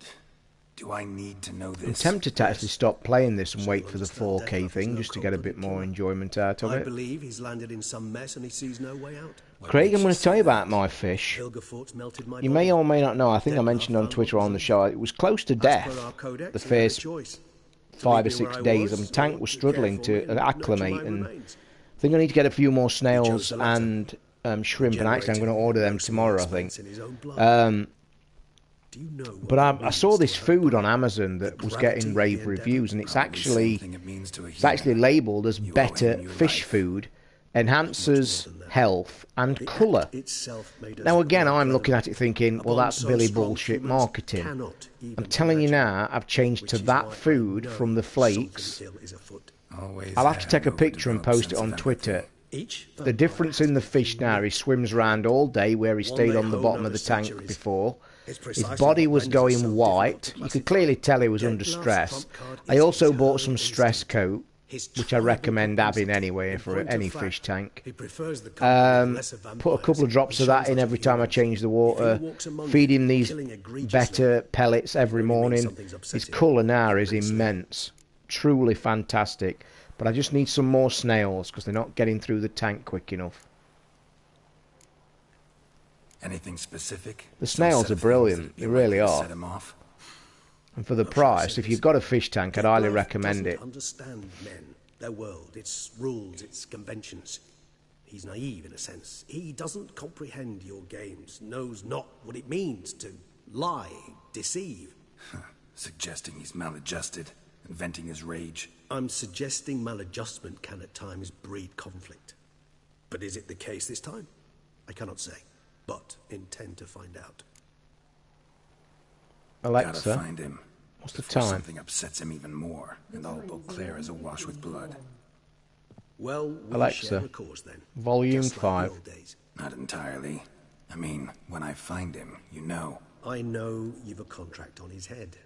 do I need to know I'm this? tempted to actually stop playing this and So wait for the understand 4K Dettlaff is thing no just to get a bit cold-blooded more killer. enjoyment out of I it. believe he's landed in some mess and he sees no way out. Craig, I'm going to tell you about my fish. Hilgefort's melted my You body. may or may not know, I think I Dettlaff mentioned on found Twitter what on the was show, it was close to As per death our codex, the he had a first choice. To 5 or leave me where 6 I days. was, The tank or was to struggling care for me to and nurture acclimate, my and remains. I think I need to get a few more snails chose the latter. and shrimp, and actually I'm going to Generated order them no small tomorrow, I think. expense in his own blood. Do you know what But it I means saw to this have food blood? on Amazon that The was gravity getting of rave the endeavour? reviews, and it's Probably same actually thing it means to a labelled as You owe better him your fish life. food, enhances more than that. health and The colour. act itself made us Now again, blood I'm looking relevant. at it thinking, well, A bond that's so Billy strong bullshit humans marketing. cannot even I'm telling you imagine, now, I've changed which to is that why I food know from the something flakes. ill is afoot. Always I'll have to had take a an picture and overdone post it sense on of Twitter. empathy. Each The vampire difference has in the its fish own now, he unique swims around all day where he One stayed may on the hold bottom over of the tank centuries. before. It's His precisely body what was renders it so going difficult white. to You could classify. clearly tell he was under Dettlaff's stress. trump card I is also bought some eternal stress instinct. coat which I recommend having anyway for any fish tank. He prefers the Put a couple of drops of that in every time I change the water. Feed him these better pellets every morning. His colour now is immense. Truly fantastic. But I just need some more snails because they're not getting through the tank quick enough. Anything specific? The snails are brilliant. They really are. Set him off? And for the price, if you've got a fish tank, I'd highly recommend it. Understand men, their world, its rules, its conventions. He's naive in a sense. He doesn't comprehend your games, knows not what it means to lie, deceive. Suggesting he's maladjusted and venting his rage. I'm suggesting maladjustment can at times breed conflict. But is it the case this time? I cannot say, but intend to find out. Alexa, gotta find him. What's the time? Something upsets him even more, and all Beauclair is awash with blood. Well, Alexa, cause, then. volume Just 5. Like Not entirely. I mean, when I find him, you know. I know you've a contract on his head.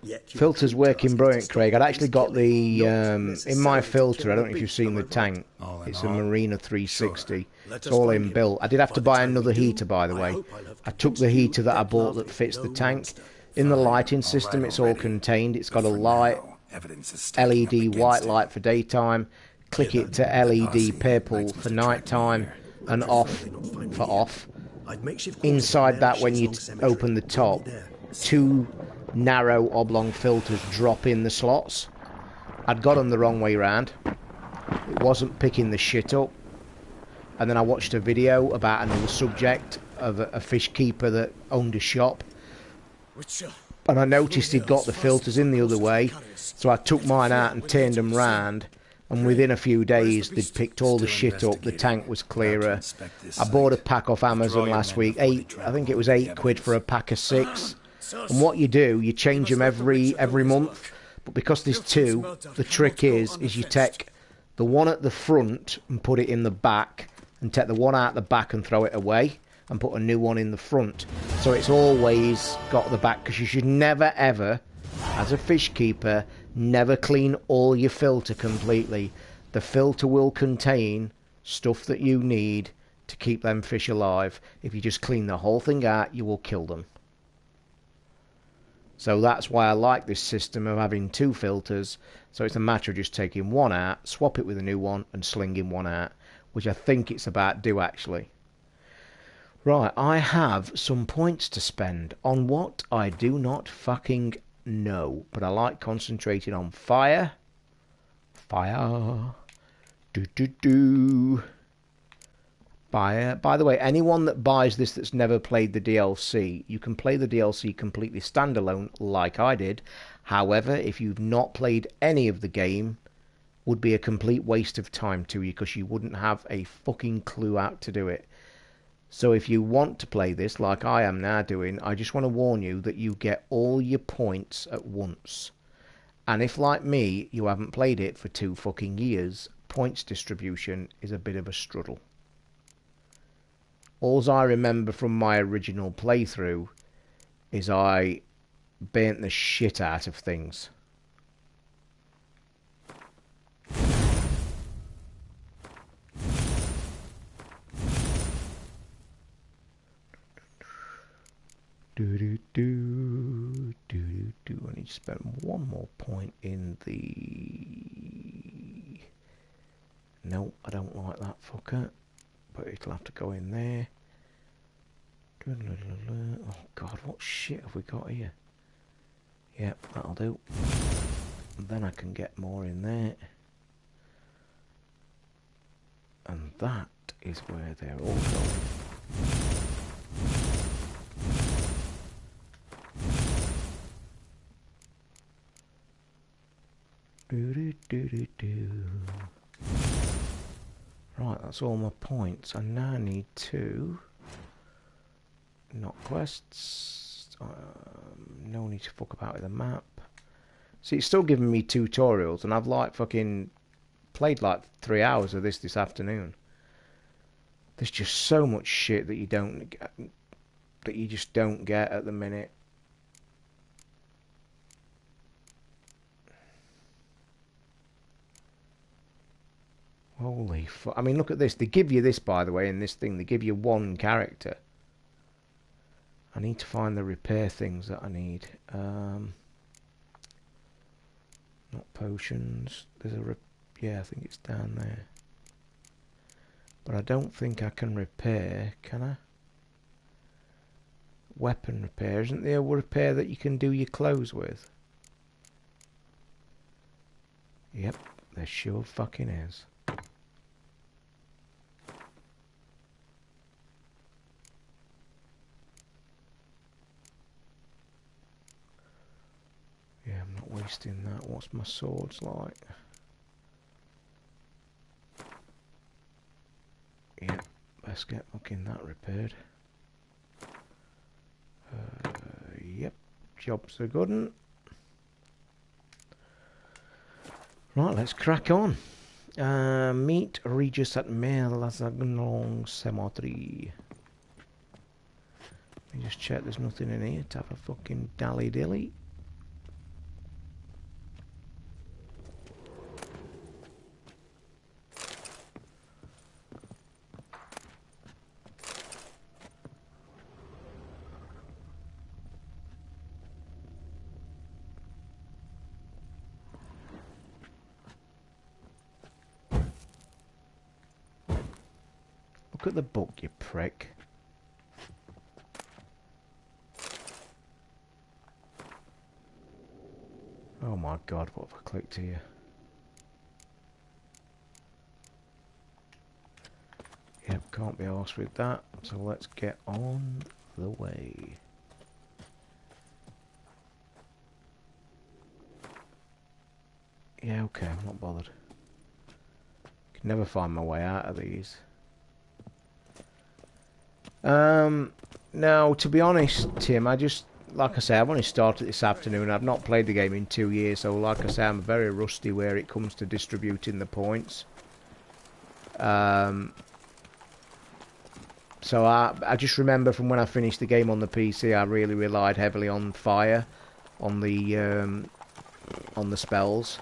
Yet Filter's working brilliant, Craig. I'd actually got the, in my filter, I don't know if you've seen the tank. It's a Marina 360. It's all inbuilt. I did have to buy another heater, by the way. I took the heater that I bought that fits the tank. In the lighting system, it's all contained. It's got a light, LED white light for daytime. Click it to LED purple for nighttime and off for off. Inside that, when you open the top, 2 narrow oblong filters drop in the slots. I'd got them the wrong way round. It wasn't picking the shit up. And then I watched a video about another subject of a fish keeper that owned a shop. And I noticed he'd got the filters in the other way. So I took mine out and turned them round. And within a few days, they'd picked all the shit up. The tank was clearer. I bought a pack off Amazon last week. I think it was £8 for a pack of 6. And what you do, you change them every month. But because there's 2, the trick is you take the one at the front and put it in the back, and take the one out the back and throw it away, and put a new one in the front. So it's always got the back, because you should never ever, as a fish keeper, never clean all your filter completely. The filter will contain stuff that you need to keep them fish alive. If you just clean the whole thing out, you will kill them. So that's why I like this system of having 2 filters. So it's a matter of just taking one out, swap it with a new one, and slinging one out, which I think it's about due, actually. Right, I have some points to spend on what I do not fucking know, but I like concentrating on fire. Fire. Fire. By the way, anyone that buys this that's never played the DLC, you can play the DLC completely standalone, like I did. However, if you've not played any of the game, would be a complete waste of time to you, because you wouldn't have a fucking clue how to do it. So if you want to play this, like I am now doing, I just want to warn you that you get all your points at once. And if, like me, you haven't played it for 2 fucking years, points distribution is a bit of a struggle. All I remember from my original playthrough is I burnt the shit out of things. I need to spend one more point in the... No, I don't like that fucker. But it'll have to go in there. Oh god, what shit have we got here? Yep, that'll do. And then I can get more in there. And that is where they're all going. Right, that's all my points. I now need to... Not quests. No need to fuck about with the map. See, it's still giving me tutorials, and I've like fucking played like 3 hours of this afternoon. There's just so much shit that you don't get, that you just don't get at the minute. Holy fuck. I mean, look at this. They give you this, by the way, in this thing. They give you one character. I need to find the repair things that I need. Not potions. There's a... yeah, I think it's down there. But I don't think I can repair, can I? Weapon repair. Isn't there a repair that you can do your clothes with? Yep, there sure fucking is. Yeah, I'm not wasting that. What's my swords like? Yeah, best get fucking that repaired. Yep, job's a good one. Right, let's crack on. Meet Regis at Merlazagnong Cemetery. Let me just check there's nothing in here to have a fucking dally-dilly. Look at the book, you prick. Oh my god, what have I clicked here? Yep, can't be arsed with that, so let's get on the way. Yeah, okay, I'm not bothered. Can never find my way out of these. Now, to be honest, Tim, like I say, I've only started this afternoon. I've not played the game in 2 years, so like I say, I'm very rusty where it comes to distributing the points. So I just remember from when I finished the game on the PC, I really relied heavily on fire, on the spells.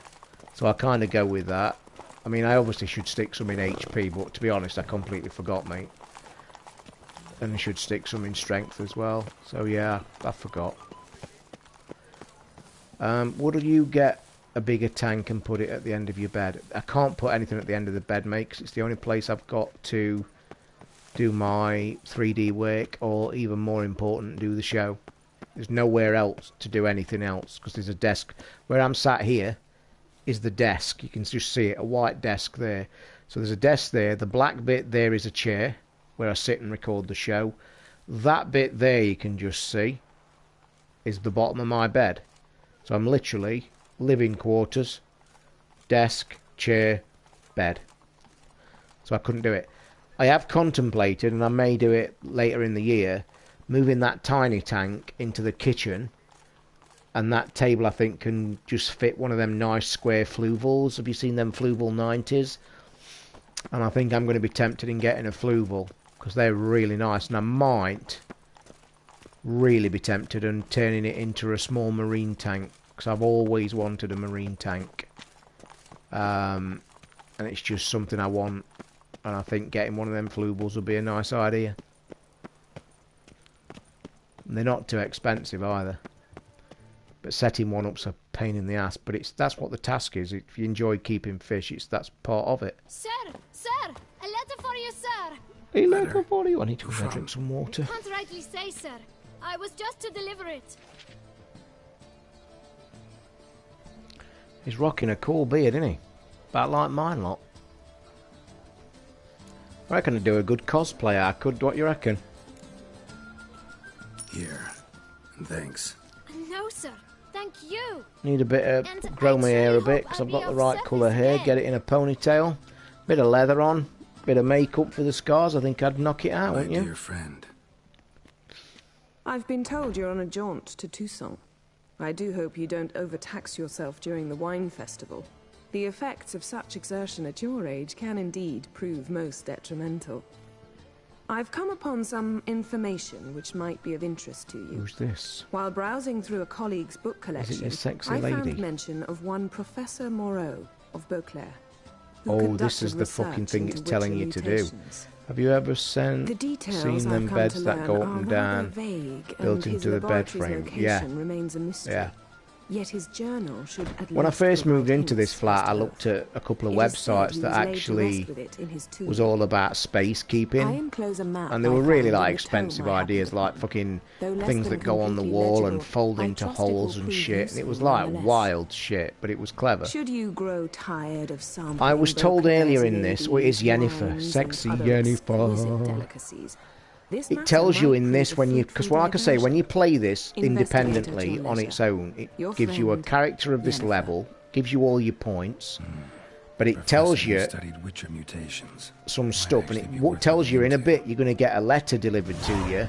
So I kind of go with that. I mean, I obviously should stick some in HP, but to be honest, I completely forgot, mate. And I should stick some in strength as well. So yeah, I forgot. Would you get a bigger tank and put it at the end of your bed? I can't put anything at the end of the bed, mate, 'cause it's the only place I've got to do my 3D work, or even more important, do the show. There's nowhere else to do anything else, because there's a desk. Where I'm sat here is the desk. You can just see it, a white desk there. So there's a desk there. The black bit there is a chair where I sit and record the show. That bit there, you can just see, is the bottom of my bed. So I'm literally living quarters, desk, chair, bed. So I couldn't do it. I have contemplated, and I may do it later in the year, moving that tiny tank into the kitchen, and that table I think can just fit one of them nice square Fluvels. Have you seen them Fluval 90s? And I think I'm going to be tempted in getting a Fluval, because they're really nice, and I might really be tempted in turning it into a small marine tank, because I've always wanted a marine tank, and it's just something I want, and I think getting one of them Fluvels would be a nice idea. And they're not too expensive either, but setting one up's a pain in the ass, but that's what the task is. If you enjoy keeping fish, that's part of it. Sir, a letter for you, sir. A letter for you. I need to go drink some water. Can't rightly say, sir. I was just to deliver it. He's rocking a cool beard, isn't he? About like mine lot. I reckon I'd do a good cosplay. I could. What you reckon? Here. And thanks. No, sir. Thank you. Need a bit of grow my hair a bit, because I've got the right colour hair. Get it in a ponytail. Bit of leather on. Bit of makeup for the scars. I think I'd knock it out, wouldn't you? My dear friend. I've been told you're on a jaunt to Tucson. I do hope you don't overtax yourself during the wine festival. The effects of such exertion at your age can indeed prove most detrimental. I've come upon some information which might be of interest to you. Who's this? While browsing through a colleague's book collection, Is it your sexy I lady? found mention of one Professor Moreau of Beauclair. who Oh, this conducted is the fucking research thing it's into telling witcher you to do. mutations. Have you ever The seen details them I've come beds to that learn go up are and rather down, vague, built and his into the bed laboratory's frame? location Yeah. remains a mystery. Yeah. Yet his journal should at When I least first moved provide into this hints flat, as I to looked at a couple of It is said websites he that was laid to actually rest with it in his tomb. was all about space I keeping, enclose a map and they I were really found in like the expensive tome I ideas, happened like upon. fucking Though less things than that go on the completely wall legible, and fold I into trust it will holes and prove shit, and it was useful like nonetheless. wild shit, but it was clever. Should you grow tired of sampling I was told Beauclair's earlier in this, oh, it is ladies, Yennefer, wines, sexy and other exquisite Yennefer. delicacies, this It matter tells you might in prove this a when you, fruitful because like I say, when diversion. you play this Investigate independently at your on leisure. its own, it Your gives you a friend, character of this Yennefer. level, gives you all your points, but it Professor tells who you studied Witcher mutations. some Might stuff, and actually be it worth tells you looking in a into. bit you're going to get a letter delivered to you,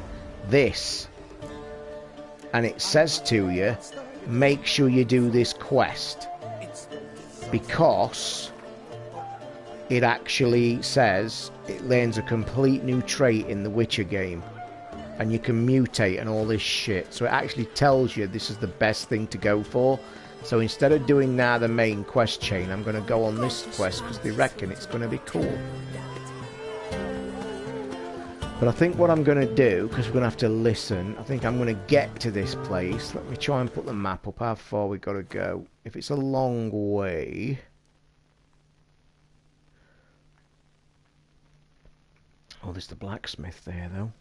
this, and it says to you, make sure you do this quest, because it actually says it learns a complete new trait in the Witcher game, and you can mutate and all this shit, so it actually tells you this is the best thing to go for. So instead of doing now the main quest chain, I'm going to go on this quest because they reckon it's going to be cool. But I think what I'm going to do, because we're going to have to listen, I think I'm going to get to this place. Let me try and put the map up, how far we've got to go. If it's a long way... Oh, there's the blacksmith there, though.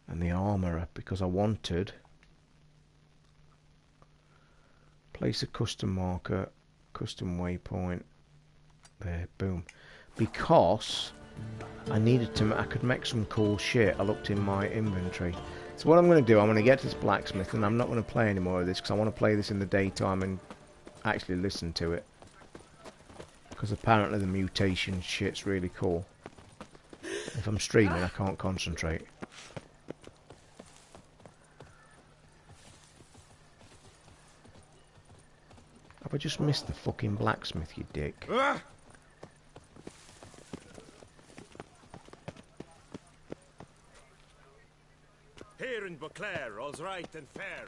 And the armourer, because I wanted... Place a custom marker, custom waypoint. There, boom. Because I needed to, I could make some cool shit. I looked in my inventory. So what I'm going to do, I'm going to get to this blacksmith, and I'm not going to play any more of this because I want to play this in the daytime and actually listen to it. Because apparently the mutation shit's really cool. If I'm streaming, I can't concentrate. Have I just missed the fucking blacksmith, you dick? Here in Beauclair, all's right and fair.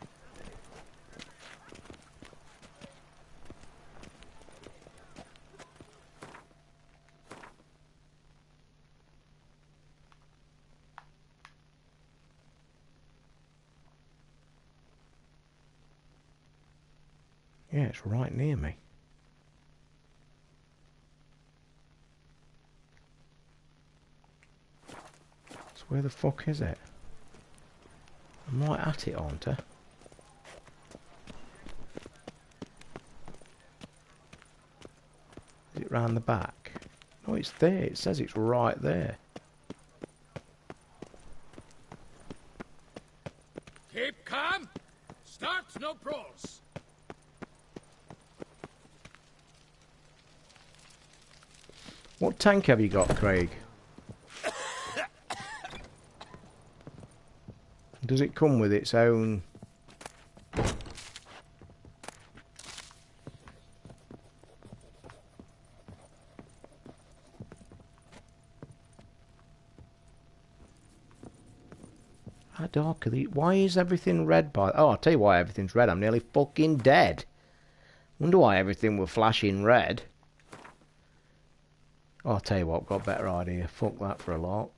Yeah, it's right near me. So where the fuck is it? I'm right at it, aren't I? Is it round the back? No, it's there. It says it's right there. Keep calm. Start no brawls. What tank have you got, Craig? Does it come with its own... How dark are these? Why is everything red by... Oh, I'll tell you why everything's red. I'm nearly fucking dead. Wonder why everything were flashing red. Oh, I'll tell you what, I've got a better idea. Fuck that for a lot.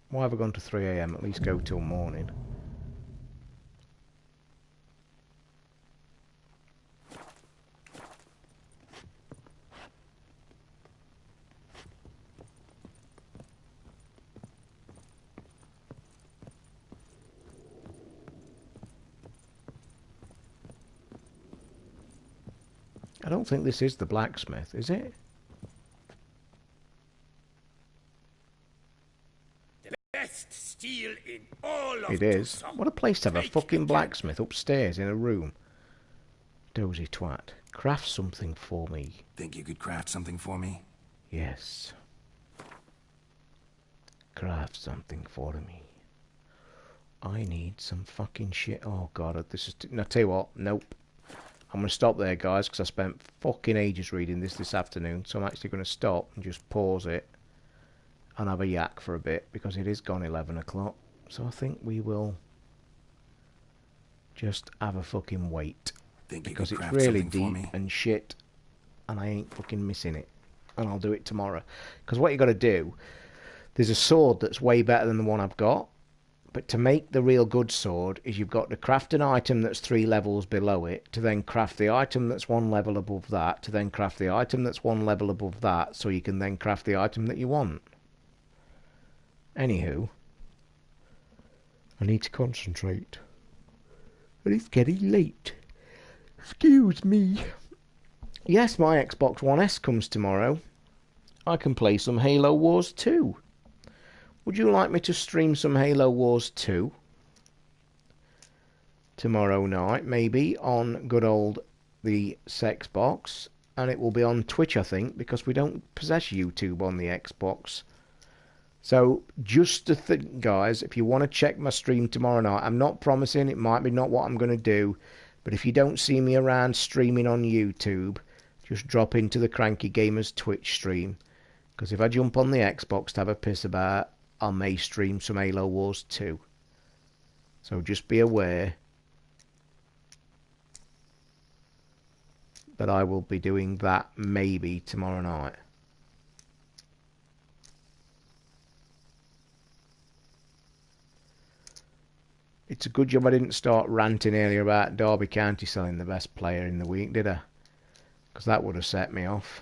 Why have I gone to 3 AM? At least go till morning. I don't think this is the blacksmith, is it? Best steel in all of It is. Tucson. What a place to have a Take fucking it. blacksmith upstairs in a room. Dozy twat. Craft something for me. Think you could craft something for me? Yes. Craft something for me. I need some fucking shit. Oh god, this is... Now tell you what, nope. I'm going to stop there, guys, because I spent fucking ages reading this afternoon, so I'm actually going to stop and just pause it and have a yak for a bit, because it is gone 11 o'clock. So I think we will just have a fucking wait. Because it's really deep and shit, and I ain't fucking missing it. And I'll do it tomorrow. Because what you got to do, there's a sword that's way better than the one I've got. But to make the real good sword is you've got to craft an item that's 3 levels below it, to then craft the item that's 1 level above that, to then craft the item that's 1 level above that, so you can then craft the item that you want. Anywho, I need to concentrate. And it's getting late. Excuse me. Yes, my Xbox One S comes tomorrow. I can play some Halo Wars 2. Would you like me to stream some Halo Wars 2? Tomorrow night, maybe, on good old the Xbox. And it will be on Twitch, I think, because we don't possess YouTube on the Xbox. So, just to think, guys, if you want to check my stream tomorrow night, I'm not promising, it might be not what I'm going to do, but if you don't see me around streaming on YouTube, just drop into the Cranky Gamers Twitch stream. Because if I jump on the Xbox to have a piss about, I may stream some Halo Wars 2. So just be aware that I will be doing that maybe tomorrow night. It's a good job I didn't start ranting earlier about Derby County selling the best player in the week, did I? Because that would have set me off.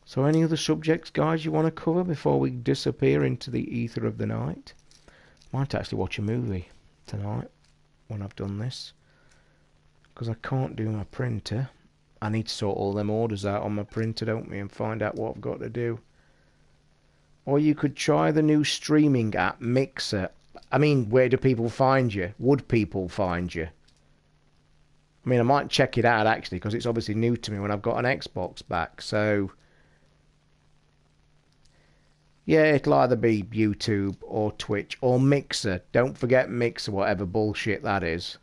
So any other subjects, guys, you want to cover before we disappear into the ether of the night? Might actually watch a movie tonight when I've done this. Because I can't do my printer. I need to sort all them orders out on my printer, don't we, and find out what I've got to do. Or you could try the new streaming app, Mixer. I mean, where do people find you? Would people find you? I mean, I might check it out, actually, because it's obviously new to me when I've got an Xbox back, so... yeah, it'll either be YouTube or Twitch or Mixer. Don't forget Mixer, whatever bullshit that is.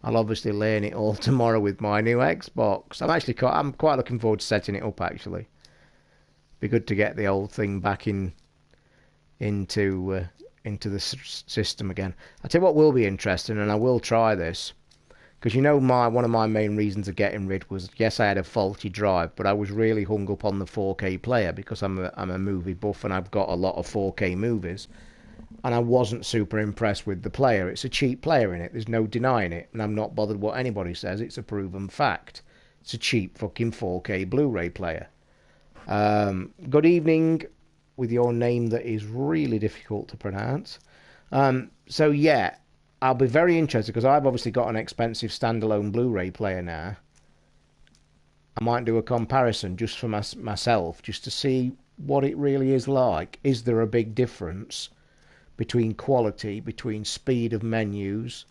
I'll obviously learn it all tomorrow with my new Xbox. I'm quite looking forward to setting it up, actually. Be good to get the old thing back into the system again. I'll tell you what will be interesting, and I will try this. Because you know, one of my main reasons of getting rid was, yes, I had a faulty drive, but I was really hung up on the 4K player because I'm a movie buff and I've got a lot of 4K movies. And I wasn't super impressed with the player. It's a cheap player in it. There's no denying it. And I'm not bothered what anybody says. It's a proven fact. It's a cheap fucking 4K Blu-ray player. Good evening, with your name that is really difficult to pronounce. So yeah, I'll be very interested because I've obviously got an expensive standalone Blu-ray player now. I might do a comparison just for myself, just to see what it really is like. Is there a big difference between quality, between speed of menus,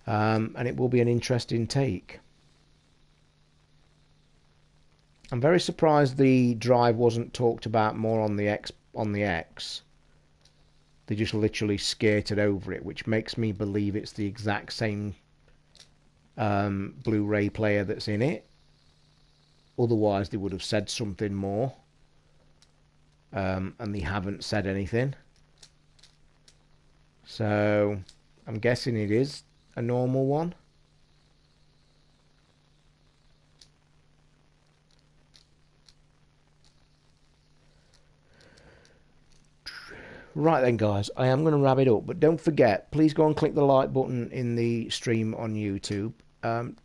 and it will be an interesting take. I'm very surprised the drive wasn't talked about more on the X. They just literally skated over it, which makes me believe it's the exact same Blu-ray player that's in it. Otherwise, they would have said something more, and they haven't said anything. So, I'm guessing it is a normal one. Right then, guys, I am going to wrap it up, but don't forget, please go and click the like button in the stream on YouTube.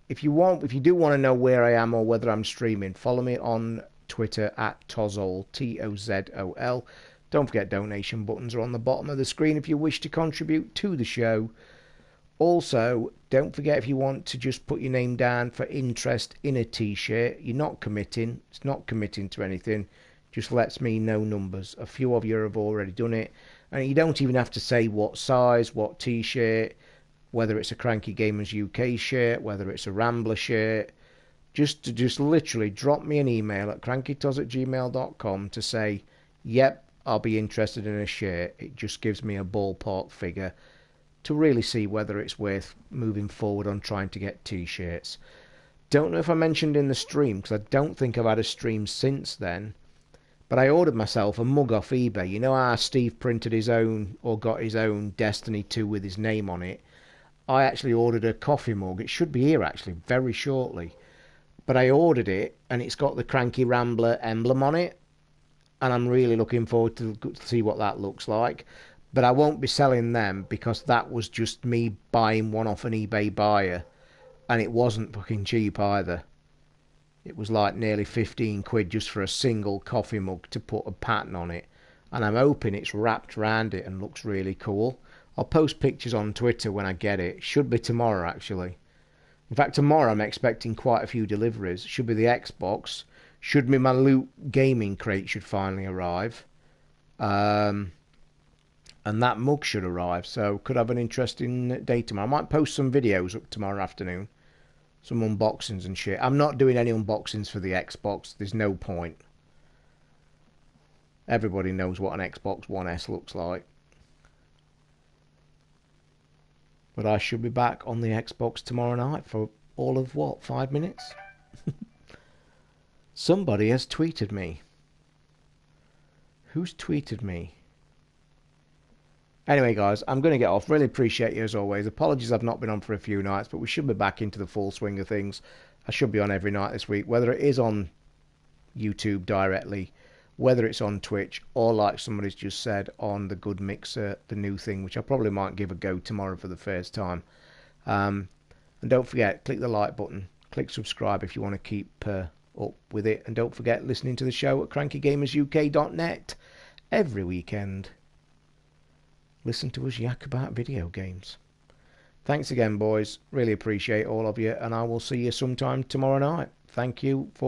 If you do want to know where I am or whether I'm streaming, follow me on Twitter at Tozol, Tozol. Don't forget, donation buttons are on the bottom of the screen if you wish to contribute to the show. Also, don't forget, if you want to just put your name down for interest in a t-shirt, you're not committing. It's not committing to anything. Just lets me know numbers. A few of you have already done it. And you don't even have to say what size, what t-shirt, whether it's a Cranky Gamers UK shirt, whether it's a Rambler shirt. Just literally drop me an email at crankytoz@gmail.com to say, yep, I'll be interested in a shirt. It just gives me a ballpark figure to really see whether it's worth moving forward on trying to get t-shirts. Don't know if I mentioned in the stream, because I don't think I've had a stream since then, but I ordered myself a mug off eBay. You know how Steve printed his own, or got his own Destiny 2 with his name on it? I actually ordered a coffee mug. It should be here actually very shortly, but I ordered it and it's got the Cranky Rambler emblem on it, and I'm really looking forward to see what that looks like. But I won't be selling them, because that was just me buying one off an eBay buyer, and it wasn't fucking cheap either. It was like nearly 15 quid just for a single coffee mug to put a pattern on it, and I'm hoping it's wrapped around it and looks really cool. I'll post pictures on Twitter when I get it. Should be tomorrow actually. In fact, tomorrow I'm expecting quite a few deliveries. Should be the Xbox. Should be my Loot gaming crate should finally arrive. And that mug should arrive, so could have an interesting day tomorrow. I might post some videos up tomorrow afternoon, some unboxings and shit. I'm not doing any unboxings for the Xbox, there's no point. Everybody knows what an Xbox One S looks like. But I should be back on the Xbox tomorrow night for all of what, 5 minutes? Somebody has tweeted me. Who's tweeted me? Anyway, guys, I'm going to get off. Really appreciate you as always. Apologies I've not been on for a few nights, but we should be back into the full swing of things. I should be on every night this week, whether it is on YouTube directly, whether it's on Twitch, or like somebody's just said, on the Good Mixer, the new thing, which I probably might give a go tomorrow for the first time. And don't forget, click the like button, click subscribe if you want to keep up with it, and don't forget listening to the show at crankygamersuk.net every weekend. Listen to us yak about video games. Thanks again, boys. Really appreciate all of you, and I will see you sometime tomorrow night. Thank you for